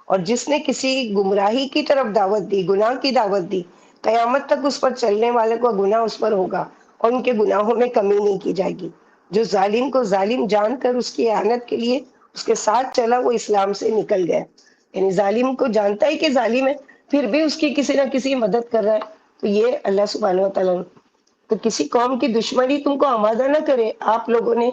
A: اور جس نے کسی گمراہی کی طرف دعوت دی، گناہ کی دعوت دی، قیامت تک اس پر چلنے والے کو گناہ اس پر ہوگا اور ان کے گناہوں میں کمی نہیں کی جائے گی۔ جو ظالم کو ظالم جان کر اس کی اعانت کے لیے اس کے ساتھ چلا، وہ اسلام سے نکل گیا، یعنی ظالم کو جانتا ہے کہ ظالم ہے پھر بھی اس کی کسی نہ کسی مدد کر رہا ہے، تو یہ اللہ سبحانہ وتعالیٰ۔ تو کسی قوم کی دشمنی تم کو آمادہ نہ کرے۔ آپ لوگوں نے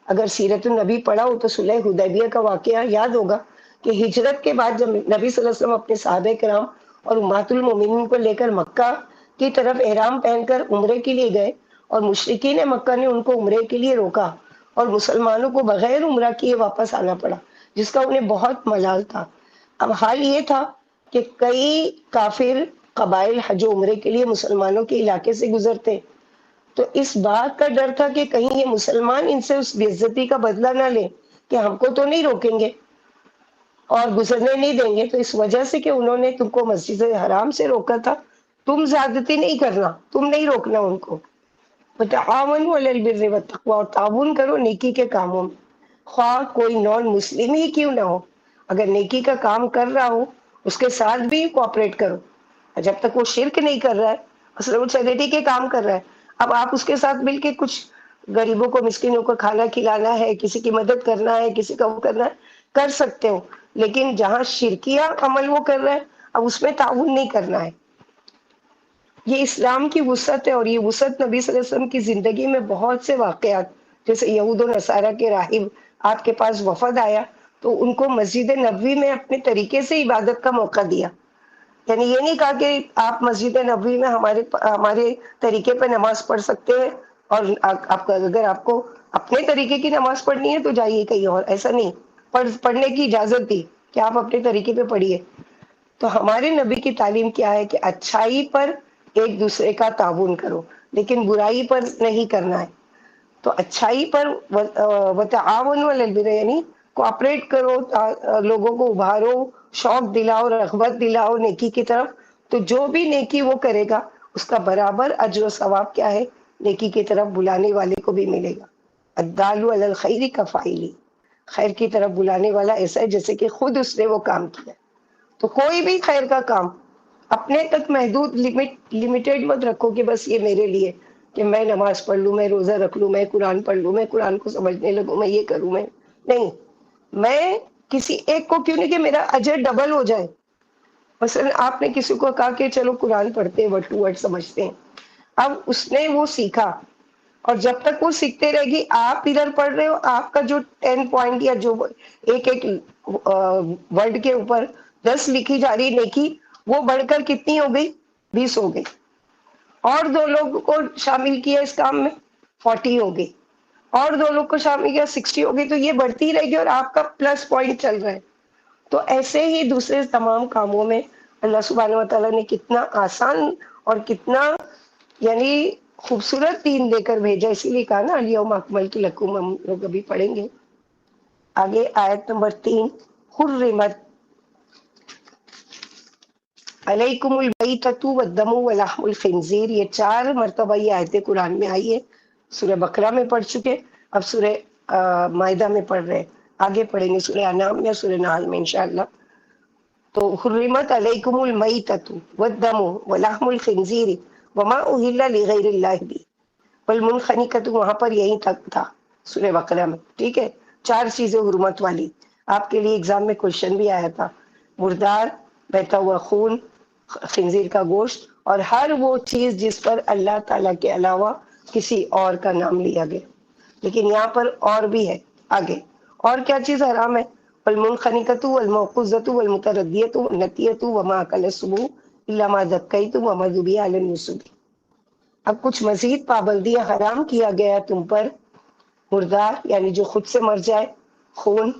A: اگر سیرت النبی پڑھا ہو تو صلح حدیبیہ کا واقعہ یاد ہوگا کہ ہجرت کے بعد جب نبی صلی اللہ علیہ وسلم اپنے صحابہ کرام اور امہات المومنین کو لے کر مکہ کی طرف احرام پہن کر عمرے کے لیے گئے، اور مشرکین مکہ نے ان کو عمرے کے لیے روکا اور مسلمانوں کو بغیر عمرہ کیے واپس آنا پڑا، جس کا انہیں بہت ملال تھا۔ اب حال یہ تھا کہ کئی کافر قبائل حج و عمرے کے لیے مسلمانوں کے علاقے سے گزرتے، تو اس بات کا ڈر تھا کہ کہیں یہ مسلمان ان سے اس بے عزتی کا بدلہ نہ لیں کہ ہم کو تو نہیں روکیں گے اور گزرنے نہیں دیں گے، تو اس وجہ سے کہ انہوں نے تم کو مسجد حرام سے روکا تھا، تم زیادتی نہیں کرنا، تم نہیں روکنا ان کو۔ وتعاونوا علی البر والتقوی، اور تعاون کرو نیکی کے کاموں میں، خواہ کوئی نان مسلم ہی کیوں نہ ہو، اگر نیکی کا کام کر رہا ہو اس کے ساتھ بھی کوآپریٹ کرو. جب تک وہ شرک نہیں کر رہا ہے، اصل وہ چریٹی کے کام کر رہا ہے. اب آپ اس کے ساتھ مل کے کچھ غریبوں کو، مسکینوں کو کھانا کھلانا ہے، کسی کی مدد کرنا ہے، کسی کا وہ کرنا ہے، کر سکتے ہو. لیکن جہاں شرکیہ عمل وہ کر رہا ہے، اب اس میں تعاون نہیں کرنا ہے. یہ اسلام کی وسعت ہے، اور یہ وسعت نبی صلی اللہ علیہ وسلم کی زندگی میں بہت سے واقعات، جیسے یہود و نصارہ کے راہب آپ کے پاس وفد آیا تو ان کو مسجد نبوی میں اپنے طریقے سے عبادت کا موقع دیا. یعنی یہ نہیں کہا کہ آپ مسجد نبوی میں ہمارے طریقے پہ نماز پڑھ سکتے ہیں، اور اگر آپ کو اپنے طریقے کی نماز پڑھنی ہے تو جائیے کہیں اور. ایسا نہیں، پڑھنے کی اجازت دی کہ آپ اپنے طریقے پہ پڑھیے. تو ہمارے نبی کی تعلیم کیا ہے کہ اچھائی پر ایک دوسرے کا تعاون کرو، لیکن برائی پر نہیں کرنا ہے. تو اچھائی پر وتعاونوا علی البر، یعنی کوآپریٹ کرو، لوگوں کو ابھارو، شوق دلاؤ، رغبت دلاؤ نیکی کی طرف. تو جو بھی نیکی وہ کرے گا اس کا برابر اجر و ثواب کیا ہے، نیکی کی طرف بلانے والے کو بھی ملے گا. الدال علی الخیر کفاعلی، خیر کی طرف بلانے والا ایسا ہے جیسے کہ خود اس نے وہ کام کیا. تو کوئی بھی خیر کا کام اپنے تک محدود، لمیٹیڈ مت رکھو کہ بس یہ میرے لیے، کہ میں نماز پڑھ لوں، میں روزہ رکھ لوں، میں قرآن پڑھ لوں، میں قرآن کو سمجھنے لگوں، میں یہ کروں. میں نہیں، میں کسی ایک کو کیوں نہیں کہ میرا اجر ڈبل ہو جائے. مثلا آپ نے کسی کو کہا کہ چلو قرآن پڑھتے ہیں، ورڈ ٹو ورڈ سمجھتے ہیں. اب اس نے وہ سیکھا، اور جب تک وہ سیکھتے رہے گی، آپ ادھر پڑھ رہے ہو، آپ کا جو 10 پوائنٹ یا جو ایک ایک ورڈ کے اوپر 10 لکھی جا رہی نیکی، وہ بڑھ کر کتنی ہو گئی؟ 20 ہو گئی. اور 2 لوگ کو شامل کیا اس کام میں، 40 ہو گئی. اور 2 لوگ کو شامل کیا، 60 ہو گئی. تو یہ بڑھتی رہے گی اور آپ کا پلس پوائنٹ چل رہا ہے. تو ایسے ہی دوسرے تمام کاموں میں اللہ سبحانہ و تعالیٰ نے کتنا آسان اور کتنا یعنی خوبصورت دین دے کر بھیجا. اسی لیے کہا نا الیوم اکملت لکم، ہم لوگ ابھی پڑھیں گے آگے آیت نمبر 3. حرمت علیکم المیتۃ والدم ولحم الخنزیر. یہ 4 مرتبہ یہ آیتیں قرآن میں آئی ہے. سورہ بقرہ میں پڑھ چکے، اب سورہ مائدہ میں پڑھ رہے ہیں، آگے پڑھیں گے سورہ انعام یا سورہ نحل میں انشاءاللہ. تو حرمت علیکم المیتۃ والدم ولحم الخنزیر وما اہل لغیر اللہ بھی والمنخنقۃ، وہاں پر یہی تک تھا سورہ بقرہ میں. ٹھیک ہے، 4 چیزیں حرمت والی. آپ کے لیے ایگزام میں کوشچن بھی آیا تھا، مردار، بہتا ہوا خون، خنزیر کا گوشت، اور ہر وہ چیز جس پر اللہ تعالیٰ کے علاوہ کسی اور کا نام لیا گیا. لیکن یہاں پر اور بھی ہے آگے. اور کیا چیز حرام ہے؟ والمنخنقۃ والموقوذۃ والمتردیۃ والنطیۃ وما اکل السبع الا ما ذکیتم وما ذبح علی النصب. اب کچھ مزید پابندیاں حرام کیا گیا تم پر. مردار یعنی جو خود سے مر جائے، خون،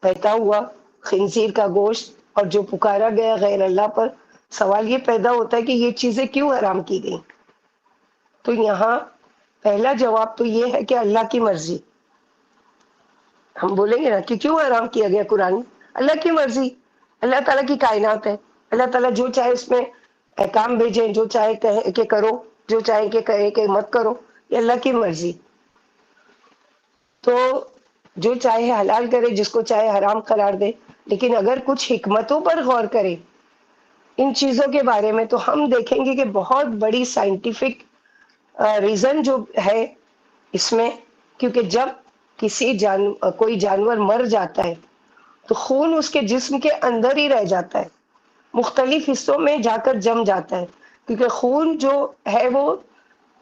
A: بہتا ہوا، خنزیر کا گوشت، اور جو پکارا گیا غیر اللہ پر. سوال یہ پیدا ہوتا ہے کہ یہ چیزیں کیوں حرام کی گئی؟ تو یہاں پہلا جواب تو یہ ہے کہ اللہ کی مرضی. ہم بولیں گے نا کہ کیوں حرام کیا گیا قرآن میں؟ اللہ کی مرضی. اللہ تعالیٰ کی کائنات ہے، اللہ تعالیٰ جو چاہے اس میں احکام بھیجیں، جو چاہے کہے کہ کرو، جو چاہے کہ کہے کہ مت کرو. یہ اللہ کی مرضی. تو جو چاہے حلال کرے، جس کو چاہے حرام قرار دے. لیکن اگر کچھ حکمتوں پر غور کرے ان چیزوں کے بارے میں، تو ہم دیکھیں گے کہ بہت بڑی سائنٹیفک ریزن جو ہے اس میں. کیونکہ جب کوئی جانور مر جاتا ہے تو خون اس کے جسم کے اندر ہی رہ جاتا ہے، مختلف حصوں میں جا کر جم جاتا ہے. کیونکہ خون جو ہے وہ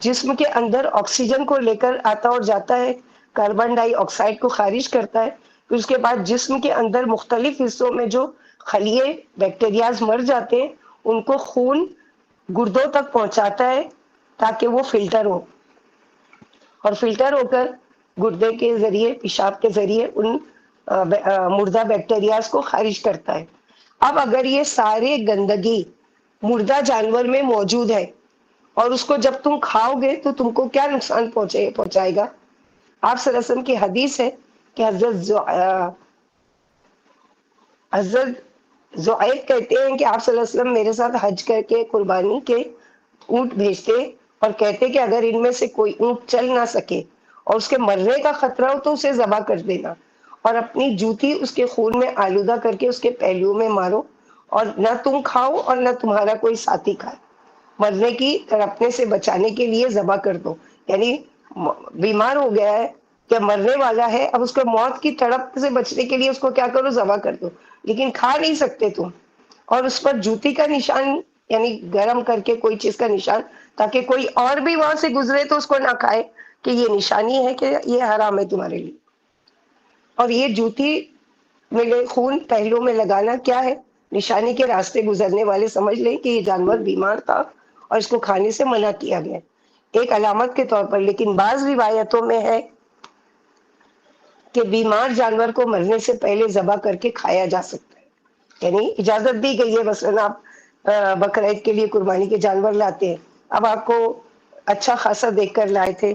A: جسم کے اندر آکسیجن کو لے کر آتا اور جاتا ہے، کاربن ڈائی آکسائڈ کو خارج کرتا ہے. پھر اس کے بعد جسم کے اندر مختلف حصوں میں جو خلیے بیکٹیریاز مر جاتے ہیں، ان کو خون گردوں تک پہنچاتا ہے تاکہ وہ فلٹر ہو، اور فلٹر ہو کر گردے کے ذریعے، پیشاب کے ذریعے ان مردہ بیکٹیریاز کو خارج کرتا ہے. اب اگر یہ سارے گندگی مردہ جانور میں موجود ہے اور اس کو جب تم کھاؤ گے تو تم کو کیا نقصان پہنچائے گا؟ آپ صلی اللہ علیہ وسلم کی حدیث ہے کہ حضرت زعید کہتے ہیں کہ آپ صلی اللہ علیہ وسلم میرے ساتھ حج کر کے قربانی کے اونٹ بھیجتے اور کہتے کہ اگر ان میں سے کوئی اونٹ چل نہ سکے اور اس کے مرنے کا خطرہ ہو تو اسے ذبح کر دینا، اور اپنی جوتی اس کے خون میں آلودہ کر کے اس کے پہلوؤں میں مارو اور نہ تم کھاؤ اور نہ تمہارا کوئی ساتھی کھائے، مرنے کی تڑپنے سے بچانے کے لیے ذبح کر دو. یعنی بیمار ہو گیا ہے یا مرنے والا ہے، اب اس کو موت کی تڑپ سے بچنے کے لیے اس کو کیا کرو، ذبح کر دو. لیکن کھا نہیں سکتے تم. اور اس پر جوتی کا نشان، یعنی گرم کر کے کوئی چیز کا نشان، تاکہ کوئی اور بھی وہاں سے گزرے تو اس کو نہ کھائے، کہ یہ نشانی ہے کہ یہ حرام ہے تمہارے لیے. اور یہ جوتی میں خون پہلو میں لگانا کیا ہے، نشانی کے راستے گزرنے والے سمجھ لیں کہ یہ جانور بیمار تھا اور اس کو کھانے سے منع کیا گیا، ایک علامت کے طور پر. لیکن بعض روایتوں میں ہے کہ بیمار جانور کو مرنے سے پہلے ذبح کر کے کھایا جا سکتا ہے. یعنی اجازت دی گئی ہے. مثلا آپ بقرعید کے لیے قربانی کے جانور لاتے ہیں، اب آپ کو اچھا خاصا دیکھ کر لائے تھے،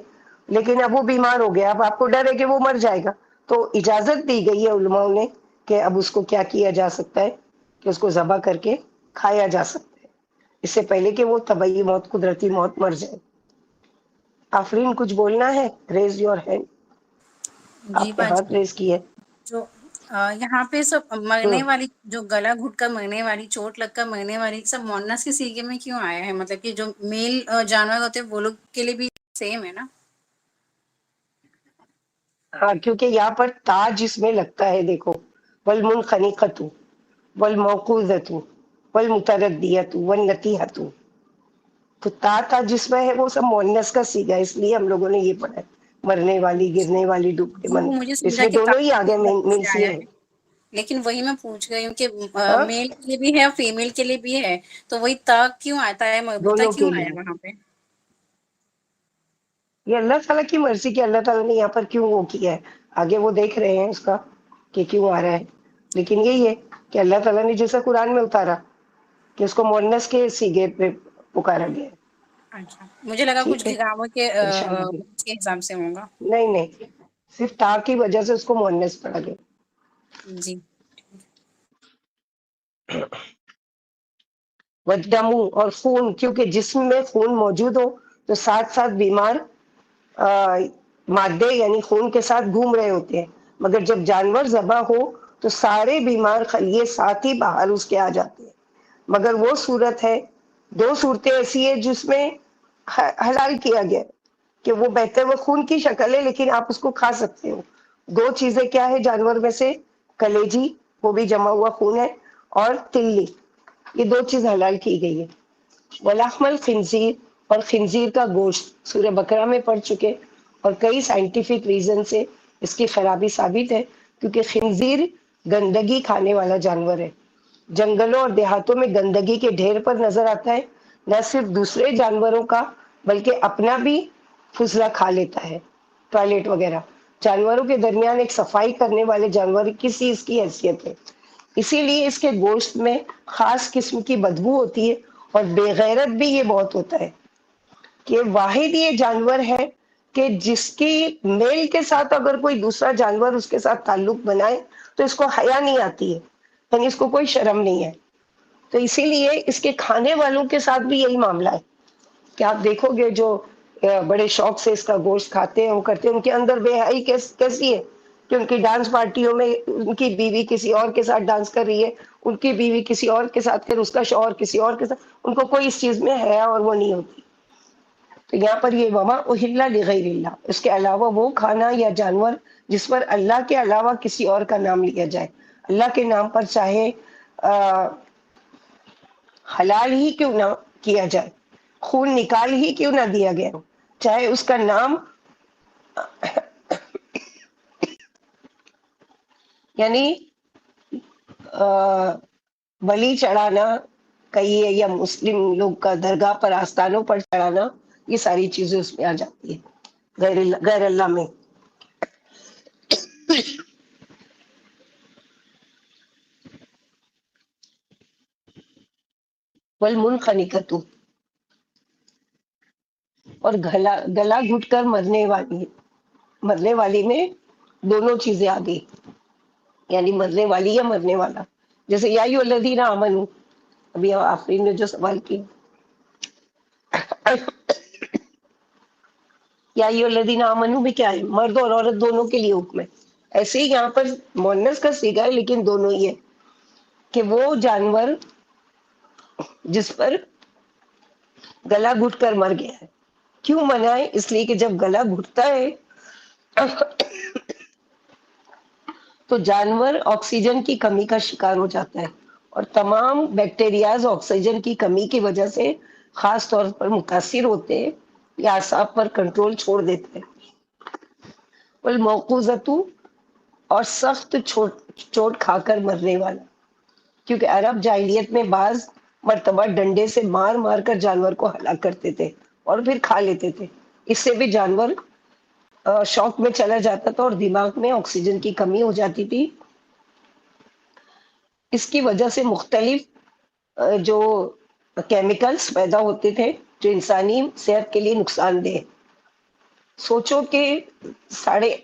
A: لیکن اب وہ بیمار ہو گیا، اب آپ کو ڈر ہے کہ وہ مر جائے گا، تو اجازت دی گئی ہے علماء نے کہ اب اس کو کیا کیا جا سکتا ہے، کہ اس کو ذبح کر کے کھایا جا سکتا ہے، اس سے پہلے کہ وہ طبعی موت، قدرتی موت مر جائے. آفرین کچھ بولنا ہے؟ Raise your hand.
B: جی
A: آپ نے
B: باجی،
A: ہاتھ ریز کی ہے.
B: جو یہاں پہ سب مرنے والی، جو گلا گھٹ کر مرنے والی، چوٹ لگ کر مرنے والی، سب مونس کے سیگے میں کیوں آیا ہے؟ مطلب کہ جو میل جانور ہوتے ہیں وہ لوگ کے لیے بھی سیم ہے نا؟
A: ہاں، کیونکہ یہاں پر تا جس میں لگتا ہے، دیکھو، والمنخنقۃ والموقوذۃ والمتردیۃ والنطیحۃ، تو تا جس میں ہے وہ سب مؤنث کا صیغہ ہے، اس لیے ہم لوگوں نے یہ پڑھا ہے، مرنے والی، گرنے والی، ڈوبتے
B: جی
A: من،
B: وہ مجھے
A: اس
B: سمجھا
A: میں
B: کہ
A: دونوں ہی آ گئے،
B: سے
A: مینس
B: آیا
A: یہ ہے.
B: ہے، لیکن وہی میں پوچھ گئی ہوں کہ
A: ہاں،
B: میل کے لیے بھی ہے اور فیمیل کے لیے بھی ہے، تو وہی تا کیوں آتا ہے، مربوطہ
A: دونوں
B: کیوں
A: کے
B: آیا
A: لیے.
B: وہاں پہ؟
A: یہ اللہ تعالیٰ کی مرضی، کہ اللہ تعالیٰ نے یہاں پر کیوں وہ کیا ہے، آگے وہ دیکھ رہے ہیں اس کا کہ کیوں آ رہا ہے. لیکن یہی ہے کہ اللہ تعالیٰ نے جیسا قرآن میں اتارا کہ اس کو مؤنث کے صیغے پہ پکارا گیا ہے.
B: اچھا، مجھے لگا کچھ
A: ٹھیک ہے،
B: گرامر کے
A: انشاءاللہ بھی.
B: اس کے حساب سے ہوگا.
A: نہیں نہیں، صرف تا کی وجہ سے اس کو مؤنث پڑھا گیا.
B: جی.
A: والدم، اور خون، کیونکہ جسم میں خون موجود ہو تو ساتھ ساتھ بیمار مادے یعنی خون کے ساتھ گھوم رہے ہوتے ہیں، مگر جب جانور ذبح ہو تو سارے بیمار خلیے ساتھ ہی باہر اس کے آ جاتے ہیں. مگر وہ صورت ہے، دو صورتیں ایسی ہیں جس میں حلال کیا گیا کہ وہ بہتے ہوئے خون کی شکل ہے لیکن آپ اس کو کھا سکتے ہو. دو چیزیں کیا ہے جانور میں سے؟ کلیجی، وہ بھی جمع ہوا خون ہے، اور تلی، یہ دو چیز حلال کی گئی ہے. ولحم الخنزیر، اور خنزیر کا گوشت سورہ بقرہ میں پڑھ چکے، اور کئی سائنٹیفک ریزن سے اس کی خرابی ثابت ہے، کیونکہ خنزیر گندگی کھانے والا جانور ہے. جنگلوں اور دیہاتوں میں گندگی کے ڈھیر پر نظر آتا ہے، نہ صرف دوسرے جانوروں کا بلکہ اپنا بھی فضلہ کھا لیتا ہے، ٹوائلٹ وغیرہ. جانوروں کے درمیان ایک صفائی کرنے والے جانور کسی اس کی حیثیت ہے، اسی لیے اس کے گوشت میں خاص قسم کی بدبو ہوتی ہے، اور بے غیرت بھی یہ بہت ہوتا ہے، کہ واحد یہ جانور ہے کہ جس کی میل کے ساتھ اگر کوئی دوسرا جانور اس کے ساتھ تعلق بنائے تو اس کو حیا نہیں آتی ہے، یعنی اس کو کوئی شرم نہیں ہے. تو اسی لیے اس کے کھانے والوں کے ساتھ بھی یہی معاملہ ہے کہ آپ دیکھو گے جو بڑے شوق سے اس کا گوشت کھاتے ہیں، وہ کرتے ہیں، ان کے اندر بے حیائی کیسی ہے کہ ان کی ڈانس پارٹیوں میں ان کی بیوی کسی اور کے ساتھ ڈانس کر رہی ہے، ان کی بیوی کسی اور کے ساتھ، پھر اس کا شوہر کسی اور کے ساتھ، ان کو کوئی اس چیز میں حیا اور وہ نہیں ہوتی. تو یہاں پر یہ وما اہل لغیر اللہ، اس کے علاوہ وہ کھانا یا جانور جس پر اللہ کے علاوہ کسی اور کا نام لیا جائے، اللہ کے نام پر چاہے حلال ہی کیوں نہ کیا جائے، خون نکال ہی کیوں نہ دیا گیا، چاہے اس کا نام یعنی بلی چڑھانا کہیے یا مسلم لوگ کا درگاہ پر آستانوں پر چڑھانا، یہ ساری چیزیں اس میں آ جاتی ہے غیر اللہ میں. والمنخنقۃ، اور گلا گھٹ کر مرنے والی میں دونوں چیزیں آ گئی، یعنی مرنے والی یا مرنے والا. جیسے یا ایھا الذین آمنو، ابھی آفرین نے جو سوال کی، یا ایھا الذین آمنو بھی کیا ہے؟ مرد اور عورت دونوں کے لیے حکم ہے. ایسے ہی یہاں پر مؤنث کا صیغہ ہے لیکن دونوں ہی ہے. کہ وہ جانور جس پر گلا گھٹ کر مر گیا ہے. کیوں منع ہے؟ اس لیے کہ جب گلا گھٹتا ہے تو جانور آکسیجن کی کمی کا شکار ہو جاتا ہے اور تمام بیکٹیریاز آکسیجن کی کمی کی وجہ سے خاص طور پر متاثر ہوتے ہیں یا اعصاب پر کنٹرول چھوڑ دیتے ہیں. والموقوذۃ اور سخت چوٹ کھا کر مرنے والا، کیونکہ عرب جاہلیت میں بعض مرتبہ ڈنڈے سے مار مار کر جانور کو ہلاک کرتے تھے اور پھر کھا لیتے تھے. اس سے بھی جانور شوق میں چلا جاتا تھا اور دماغ میں آکسیجن کی کمی ہو جاتی تھی. اس کی وجہ سے مختلف جو کیمیکلز پیدا ہوتے تھے جو انسانی صحت کے لیے نقصان دہ. سوچو کہ ساڑھے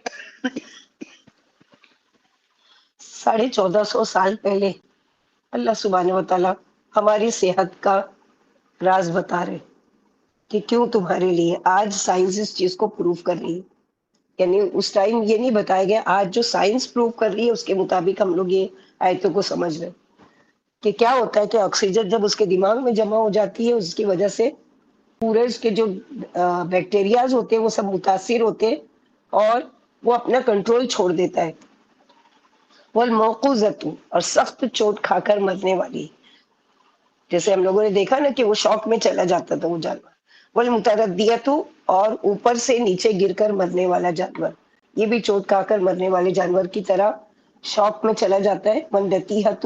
A: 1450 سال پہلے اللہ سبحانہ و تعالی ہماری صحت کا راز بتا رہے کہ کیوں تمہارے لیے. آج سائنس اس چیز کو پروف کر رہی ہے، یعنی اس ٹائم یہ نہیں بتایا گیا. آج جو سائنس پروف کر رہی ہے اس کے مطابق ہم لوگ یہ آیتوں کو سمجھ رہے کہ کیا ہوتا ہے کہ آکسیجن جب اس کے دماغ میں جمع ہو جاتی ہے اس کی وجہ سے پورے اس کے جو بیکٹیریاز ہوتے ہیں وہ سب متاثر ہوتے ہیں اور وہ اپنا کنٹرول چھوڑ دیتا ہے. والموقوذۃ اور سخت چوٹ کھا کر مرنے والی، جیسے ہم لوگوں نے دیکھا نا کہ وہ شوق میں چلا جاتا تھا وہ جانور. والمتردیۃ اور اوپر سے نیچے گر کر مرنے والا جانور، یہ بھی چوٹ کھا کر مرنے والے جانور کی طرح شوق میں چلا جاتا ہے. والدتیہۃ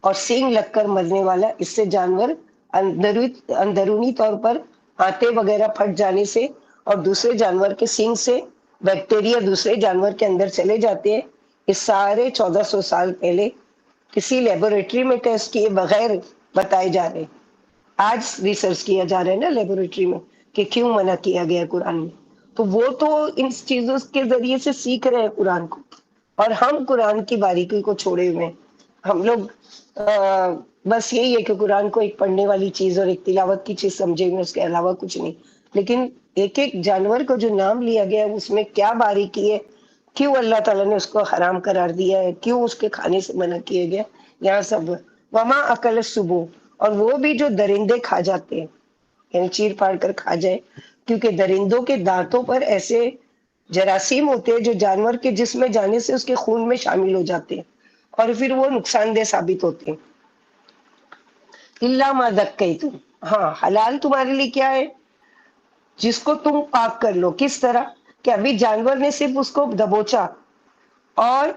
A: اور سینگ لگ کر مرنے والا، اس سے جانور اندرونی طور پر ہاتھے وغیرہ پھٹ جانے سے اور دوسرے جانور کے سینگ سے بیکٹیریا دوسرے جانور کے اندر چلے جاتے ہیں. اس سارے 1400 سال پہلے کسی لیبورٹری میں ٹیسٹ کیے بغیر بتائے جا رہے. آج ریسرچ کیا جا رہا ہے نا لیبورٹری میں کہ کیوں منع کیا گیا ہے قرآن میں. تو وہ تو ان چیزوں کے ذریعے سے سیکھ رہے ہیں قرآن کو، اور ہم قرآن کی باریکی کو چھوڑے ہوئے ہیں. ہم لوگ بس یہی ہے کہ قرآن کو ایک پڑھنے والی چیز اور ایک تلاوت کی چیز سمجھے ہوئے، اس کے علاوہ کچھ نہیں. لیکن ایک ایک جانور کو جو نام لیا گیا ہے اس میں کیا باریکی ہے، کیوں اللہ تعالیٰ نے اس کو حرام قرار دیا ہے، کیوں اس کے کھانے سے منع کیا گیا، یہاں سب. وما اکل السبع، اور وہ بھی جو درندے کھا جاتے ہیں، یعنی چیر پھاڑ کر کھا جائے، کیونکہ درندوں کے دانتوں پر ایسے جراثیم ہوتے ہیں جو جانور کے جسم میں جانے سے اس کے خون میں شامل ہو جاتے ہیں اور پھر وہ نقصان دہ ثابت ہوتے ہیں. الا ما ذکیتم، ہاں حلال تمہارے لیے کیا ہے، جس کو تم پاک کر لو. کس طرح کہ ابھی جانور نے صرف اس کو دبوچا اور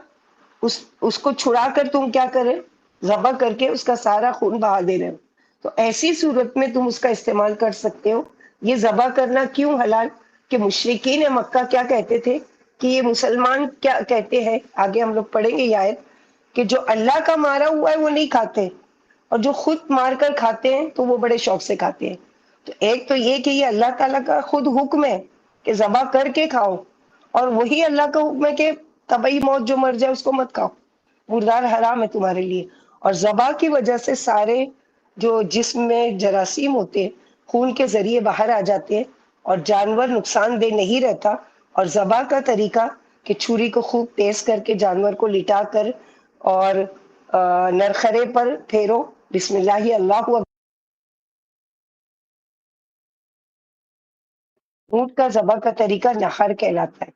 A: اس کو چھڑا کر تم کیا کرے، ذبح کر کے اس کا سارا خون بہا دے رہے ہو، تو ایسی صورت میں تم اس کا استعمال کر سکتے ہو. یہ ذبح کرنا کیوں حلال، کہ مشرکین مکہ کیا کہتے تھے کہ یہ مسلمان کیا کہتے ہیں، آگے ہم لوگ پڑھیں گے یہ آیت، کہ جو اللہ کا مارا ہوا ہے وہ نہیں کھاتے، اور جو خود مار کر کھاتے ہیں تو وہ بڑے شوق سے کھاتے ہیں. تو ایک تو یہ کہ یہ اللہ تعالیٰ کا خود حکم ہے کہ ذبح کر کے کھاؤ، اور وہی اللہ کا حکم ہے کہ طبعی موت جو مر جائے اس کو مت کھاؤ، مردار حرام ہے تمہارے لیے. اور ذبح کی وجہ سے سارے جو جسم میں جراثیم ہوتے ہیں خون کے ذریعے باہر آ جاتے ہیں اور جانور نقصان دہ نہیں رہتا. اور ذبح کا طریقہ کہ چھری کو خوب تیز کر کے جانور کو لٹا کر اور نرخرے پر پھیرو، بسم اللہ اللہ اکبر. اونٹ کا ذبح کا طریقہ نحر کہلاتا ہے.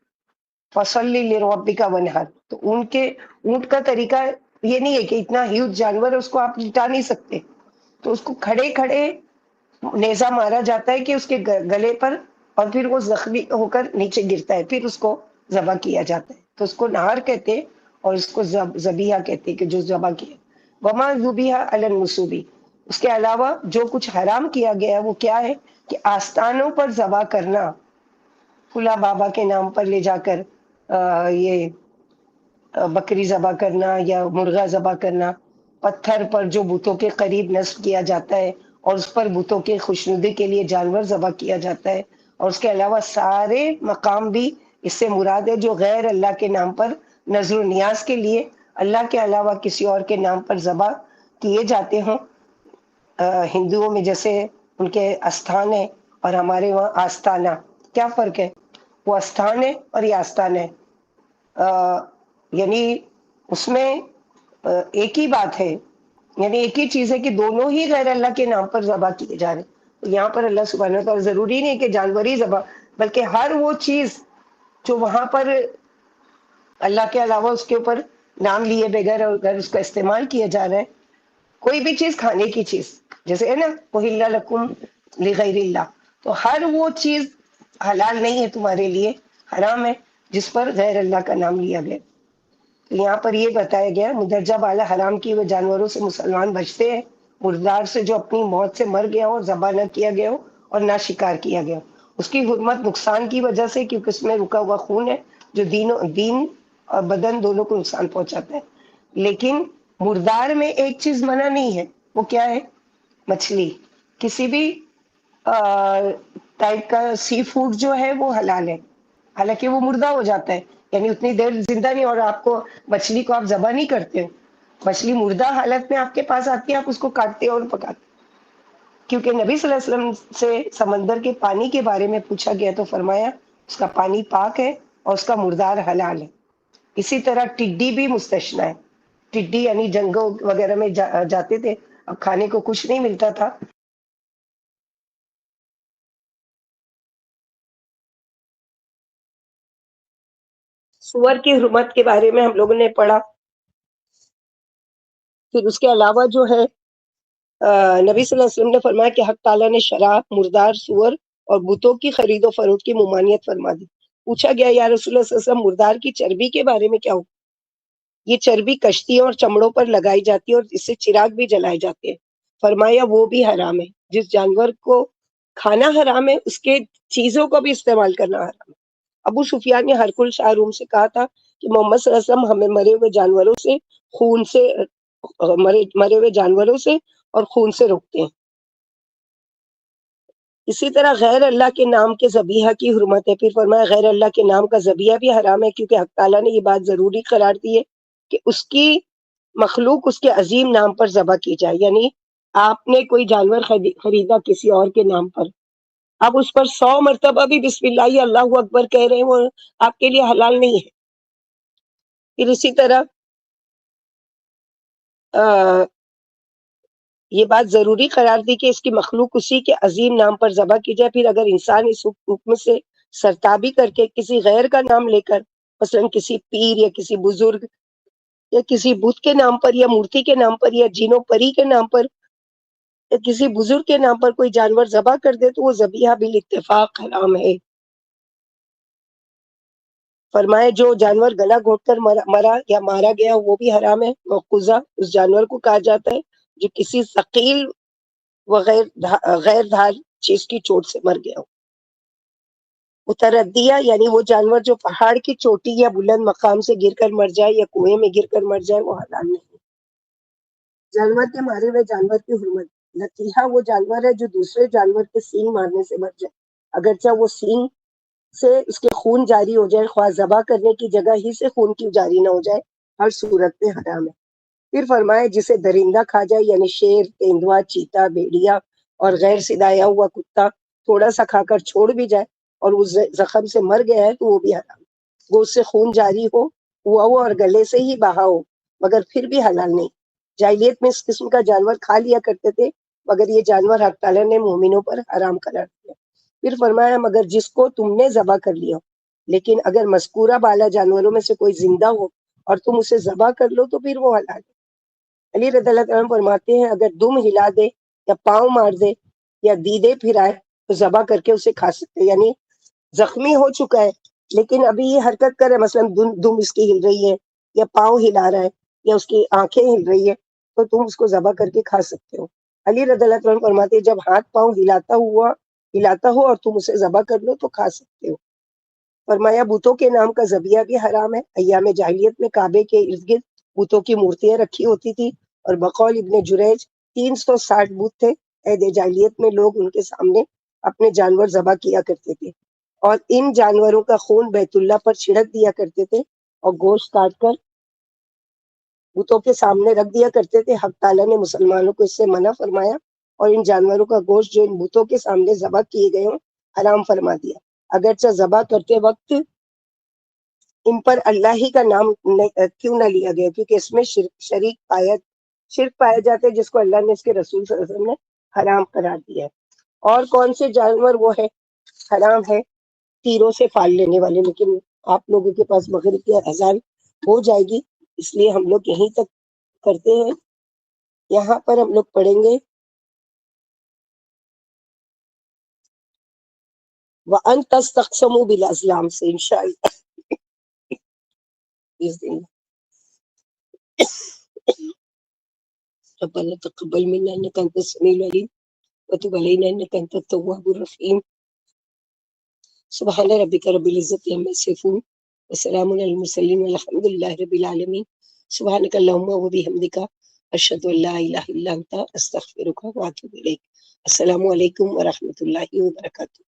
A: فصلی لربک ونحر، تو اونٹ کا طریقہ یہ نہیں ہے کہ اتنا ہیوج جانور ہے اس کو آپ لٹا نہیں سکتے، تو اس کو کھڑے کھڑے نیزہ مارا جاتا ہے کہ اس کے گلے پر، اور پھر وہ زخمی ہو کر نیچے گرتا ہے، پھر اس کو ذبح کیا جاتا ہے. تو اس کو نہار کہتے ہیں اور اس کو ذبیحہ کہتے ہیں کہ جو ذبح کیا. وما ذبیحہ علی النصب، اس کے علاوہ جو کچھ حرام کیا گیا وہ کیا ہے کہ آستانوں پر ذبح کرنا، فلاں بابا کے نام پر لے جا کر یہ بکری ذبح کرنا یا مرغا ذبح کرنا، پتھر پر جو بتوں کے قریب نصب کیا جاتا ہے اور اس پر بتوں کے خوشنودی کے لیے جانور ذبح کیا جاتا ہے. اور اس کے علاوہ سارے مقام بھی اس سے مراد ہے جو غیر اللہ کے نام پر نظر و نیاز کے لیے اللہ کے علاوہ کسی اور کے نام پر ذبح کیے جاتے ہوں. ہندوؤں میں جیسے ان کے استھان ہے اور ہمارے وہاں آستانہ، کیا فرق ہے، وہ استھان ہے اور یہ آستان ہے. یعنی اس میں ایک ہی بات ہے یعنی ایک ہی چیز ہے کہ دونوں ہی غیر اللہ کے نام پر ذبح کیے جا رہے ہیں. تو یہاں پر اللہ سبحانہ و تعالیٰ ضروری نہیں کہ جانور ہی ذبح، بلکہ ہر وہ چیز جو وہاں پر اللہ کے علاوہ اس کے اوپر نام لیے بغیر اگر اس کا استعمال کیا جا رہا ہے، کوئی بھی چیز کھانے کی چیز جیسے ہے نا احل لکم لغیر اللہ، تو ہر وہ چیز حلال نہیں ہے تمہارے لیے، حرام ہے جس پر غیر اللہ کا نام لیا گیا. تو یہاں پر یہ بتایا گیا مدرجہ بالا حرام کیے ہوئے جانوروں سے مسلمان بچتے ہیں، مردار سے جو اپنی موت سے مر گیا ہو، ذبح نہ کیا گیا ہو اور نہ شکار کیا گیا ہو. اس کی حرمت نقصان کی وجہ سے، کیونکہ اس میں رکا ہوا خون ہے جو دین اور بدن دونوں کو نقصان پہنچاتا ہے. لیکن مردار میں ایک چیز منع نہیں ہے، وہ کیا ہے؟ مچھلی. کسی بھی ٹائپ کا سی فوڈ جو ہے وہ حلال ہے، حالانکہ وہ مردہ ہو جاتا ہے، یعنی اتنی دیر زندہ نہیں، اور آپ کو مچھلی کو آپ ذبح نہیں کرتے ہو، مچھلی مردہ حالت میں آپ کے پاس آتی ہے، آپ اس کو کاٹتے اور پکاتے. کیونکہ نبی صلی اللہ علیہ وسلم سے سمندر کے پانی کے بارے میں پوچھا گیا تو فرمایا اس کا پانی پاک ہے اور اس کا مردار حلال ہے. اسی طرح ٹڈی بھی مستثنا ہے. ٹڈی یعنی جنگوں وغیرہ میں جاتے تھے، اب کھانے کو کچھ نہیں ملتا تھا، سور کی حرمت کے بارے میں ہم لوگوں نے پڑھا. پھر اس کے علاوہ جو ہے نبی صلی اللہ علیہ وسلم نے فرمایا کہ حق تعالیٰ نے شراب، مردار، سور اور بتوں کی خرید و فروخت کی ممانعت فرما دی. پوچھا گیا یا رسول اللہ صلی اللہ علیہ وسلم مردار کی چربی کے بارے میں کیا ہو؟ یہ چربی کشتیوں اور چمڑوں پر لگائی جاتی ہے اور اس سے چراغ بھی جلائے جاتے ہیں. فرمایا وہ بھی حرام ہے. جس جانور کو کھانا حرام ہے اس کے چیزوں کو بھی استعمال کرنا حرام ہے. ابو سفیان نے ہرکل شاہ روم سے کہا تھا کہ محمد صلی اللہ علیہ وسلم ہمیں مرے ہوئے جانوروں سے مرے ہوئے جانوروں سے اور خون سے روکتے ہیں. اسی طرح غیر اللہ کے نام کے ذبیحہ کی حرمت ہے. پھر فرمایا غیر اللہ کے نام کا ذبیحہ بھی حرام ہے، کیونکہ حق تعالیٰ نے یہ بات ضروری قرار دی ہے کہ اس کی مخلوق اس کے عظیم نام پر ذبح کی جائے. یعنی آپ نے کوئی جانور خریدا کسی اور کے نام پر، آپ اس پر 100 مرتبہ بھی بسم اللہ یا اللہ اکبر کہہ رہے ہیں، وہ آپ کے لیے حلال نہیں ہے. پھر اسی طرح یہ بات ضروری قرار دی کہ اس کی مخلوق اسی کے عظیم نام پر ذبح کی جائے. پھر اگر انسان اس حکم سے سرتابی کر کے کسی غیر کا نام لے کر، مثلا کسی پیر یا کسی بزرگ یا کسی بت کے نام پر یا مورتی کے نام پر یا جینو پری کے نام پر یا کسی بزرگ کے نام پر کوئی جانور ذبح کر دے تو وہ ذبیحہ بالاتفاق حرام ہے. فرمائے جو جانور گلا گھونٹ کر مرا یا مارا گیا وہ بھی حرام ہے. موقوذہ اس جانور کو کہا جاتا ہے جو کسی ثقیل و غیر دھار چیز کی چوٹ سے مر گیا ہو. متردیہ یعنی وہ جانور جو پہاڑ کی چوٹی یا بلند مقام سے گر کر مر جائے یا کنویں میں گر کر مر جائے وہ حلال نہیں. جانور کے مارے ہوئے جانور کی حرمت. نتیحہ وہ جانور ہے جو دوسرے جانور کے سینگ مارنے سے مر جائے، اگرچہ وہ سینگ سے اس کے خون جاری ہو جائے، خواہ ذبح کرنے کی جگہ ہی سے خون کیوں جاری نہ ہو جائے، ہر صورت میں حرام ہے. پھر فرمائے جسے درندہ کھا جائے، یعنی شیر، تیندوا، چیتا، بھیڑیا اور غیر سدایا ہوا کتا تھوڑا سا کھا کر چھوڑ بھی جائے اور اس زخم سے مر گیا ہے تو وہ بھی حرام. وہ اس سے خون جاری ہوا ہو اور گلے سے ہی بہا ہو مگر پھر بھی حلال نہیں. جاہلیت میں اس قسم کا جانور کھا لیا کرتے تھے، مگر یہ جانور حق تعالیٰ نے مومنوں پر حرام قرار دیا. پھر فرمایا مگر جس کو تم نے ذبح کر لیا ہو، لیکن اگر مذکورہ بالا جانوروں میں سے کوئی زندہ ہو اور تم اسے ذبح کر لو تو پھر وہ حلال ہے. علی رضی اللہ عنہ فرماتے ہیں اگر دم ہلا دے یا پاؤں مار دے یا دیدے پھرائے تو ذبح کر کے اسے کھا سکتے. یعنی زخمی ہو چکا ہے لیکن ابھی یہ حرکت کر رہا ہے، مثلا دم اس کی ہل رہی ہے یا پاؤں ہلا رہا ہے یا اس کی آنکھیں ہل رہی ہے تو تم اس کو ذبح کر کے کھا سکتے ہو. علی رضی اللہ عنہ فرماتے ہیں جب ہاتھ پاؤں ہلاتا ہو اور تم اسے ذبح کر لو تو کھا سکتے ہو. فرمایا بتوں کے نام کا ذبیحہ بھی حرام ہے. ایام جاہلیت میں کعبے کے ارد گرد بتوں کی مورتیاں رکھی ہوتی تھی اور بقول ابن جریج 360 بت تھے. عہد جاہلیت میں لوگ ان کے سامنے اپنے جانور ذبح کیا کرتے تھے اور ان جانوروں کا خون بیت اللہ پر چھڑک دیا کرتے تھے اور گوشت کاٹ کر بتوں کے سامنے رکھ دیا کرتے تھے. حق تعالیٰ نے مسلمانوں کو اس سے منع فرمایا اور ان جانوروں کا گوشت جو ان بتوں کے سامنے ذبح کیے گئے ہوں حرام فرما دیا. اگرچہ ذبح کرتے وقت ان پر اللہ ہی کا نام کیوں نہ لیا گیا، کیونکہ اس میں شریک شرک پائے جاتے ہیں جس کو اللہ نے اس کے رسول صلی اللہ علیہ وسلم نے حرام قرار دیا ہے. اور کون سے جانور وہ ہے حرام ہے؟ تیروں سے فال لینے والے. لیکن آپ لوگوں کے پاس مغرب کی اذان ہو جائے گی اس لیے ہم لوگ یہیں تک کرتے ہیں. یہاں پر ہم لوگ پڑھیں گے وَأَن تَسْتَقْسِمُوا بِالْأَزْلَامِ سے انشاءاللہ اس دن. ربنا تقبل منا انك انت السميع العليم وتب علينا انك انت التواب الرحيم. سبحان ربك رب العزة عما يصفون وسلام على المرسلين والحمد لله رب العالمين. سبحانك اللهم وبحمدك اشهد ان لا اله الا انت استغفرك واتوب اليك. السلام علیکم ورحمۃ اللہ وبرکاتہ.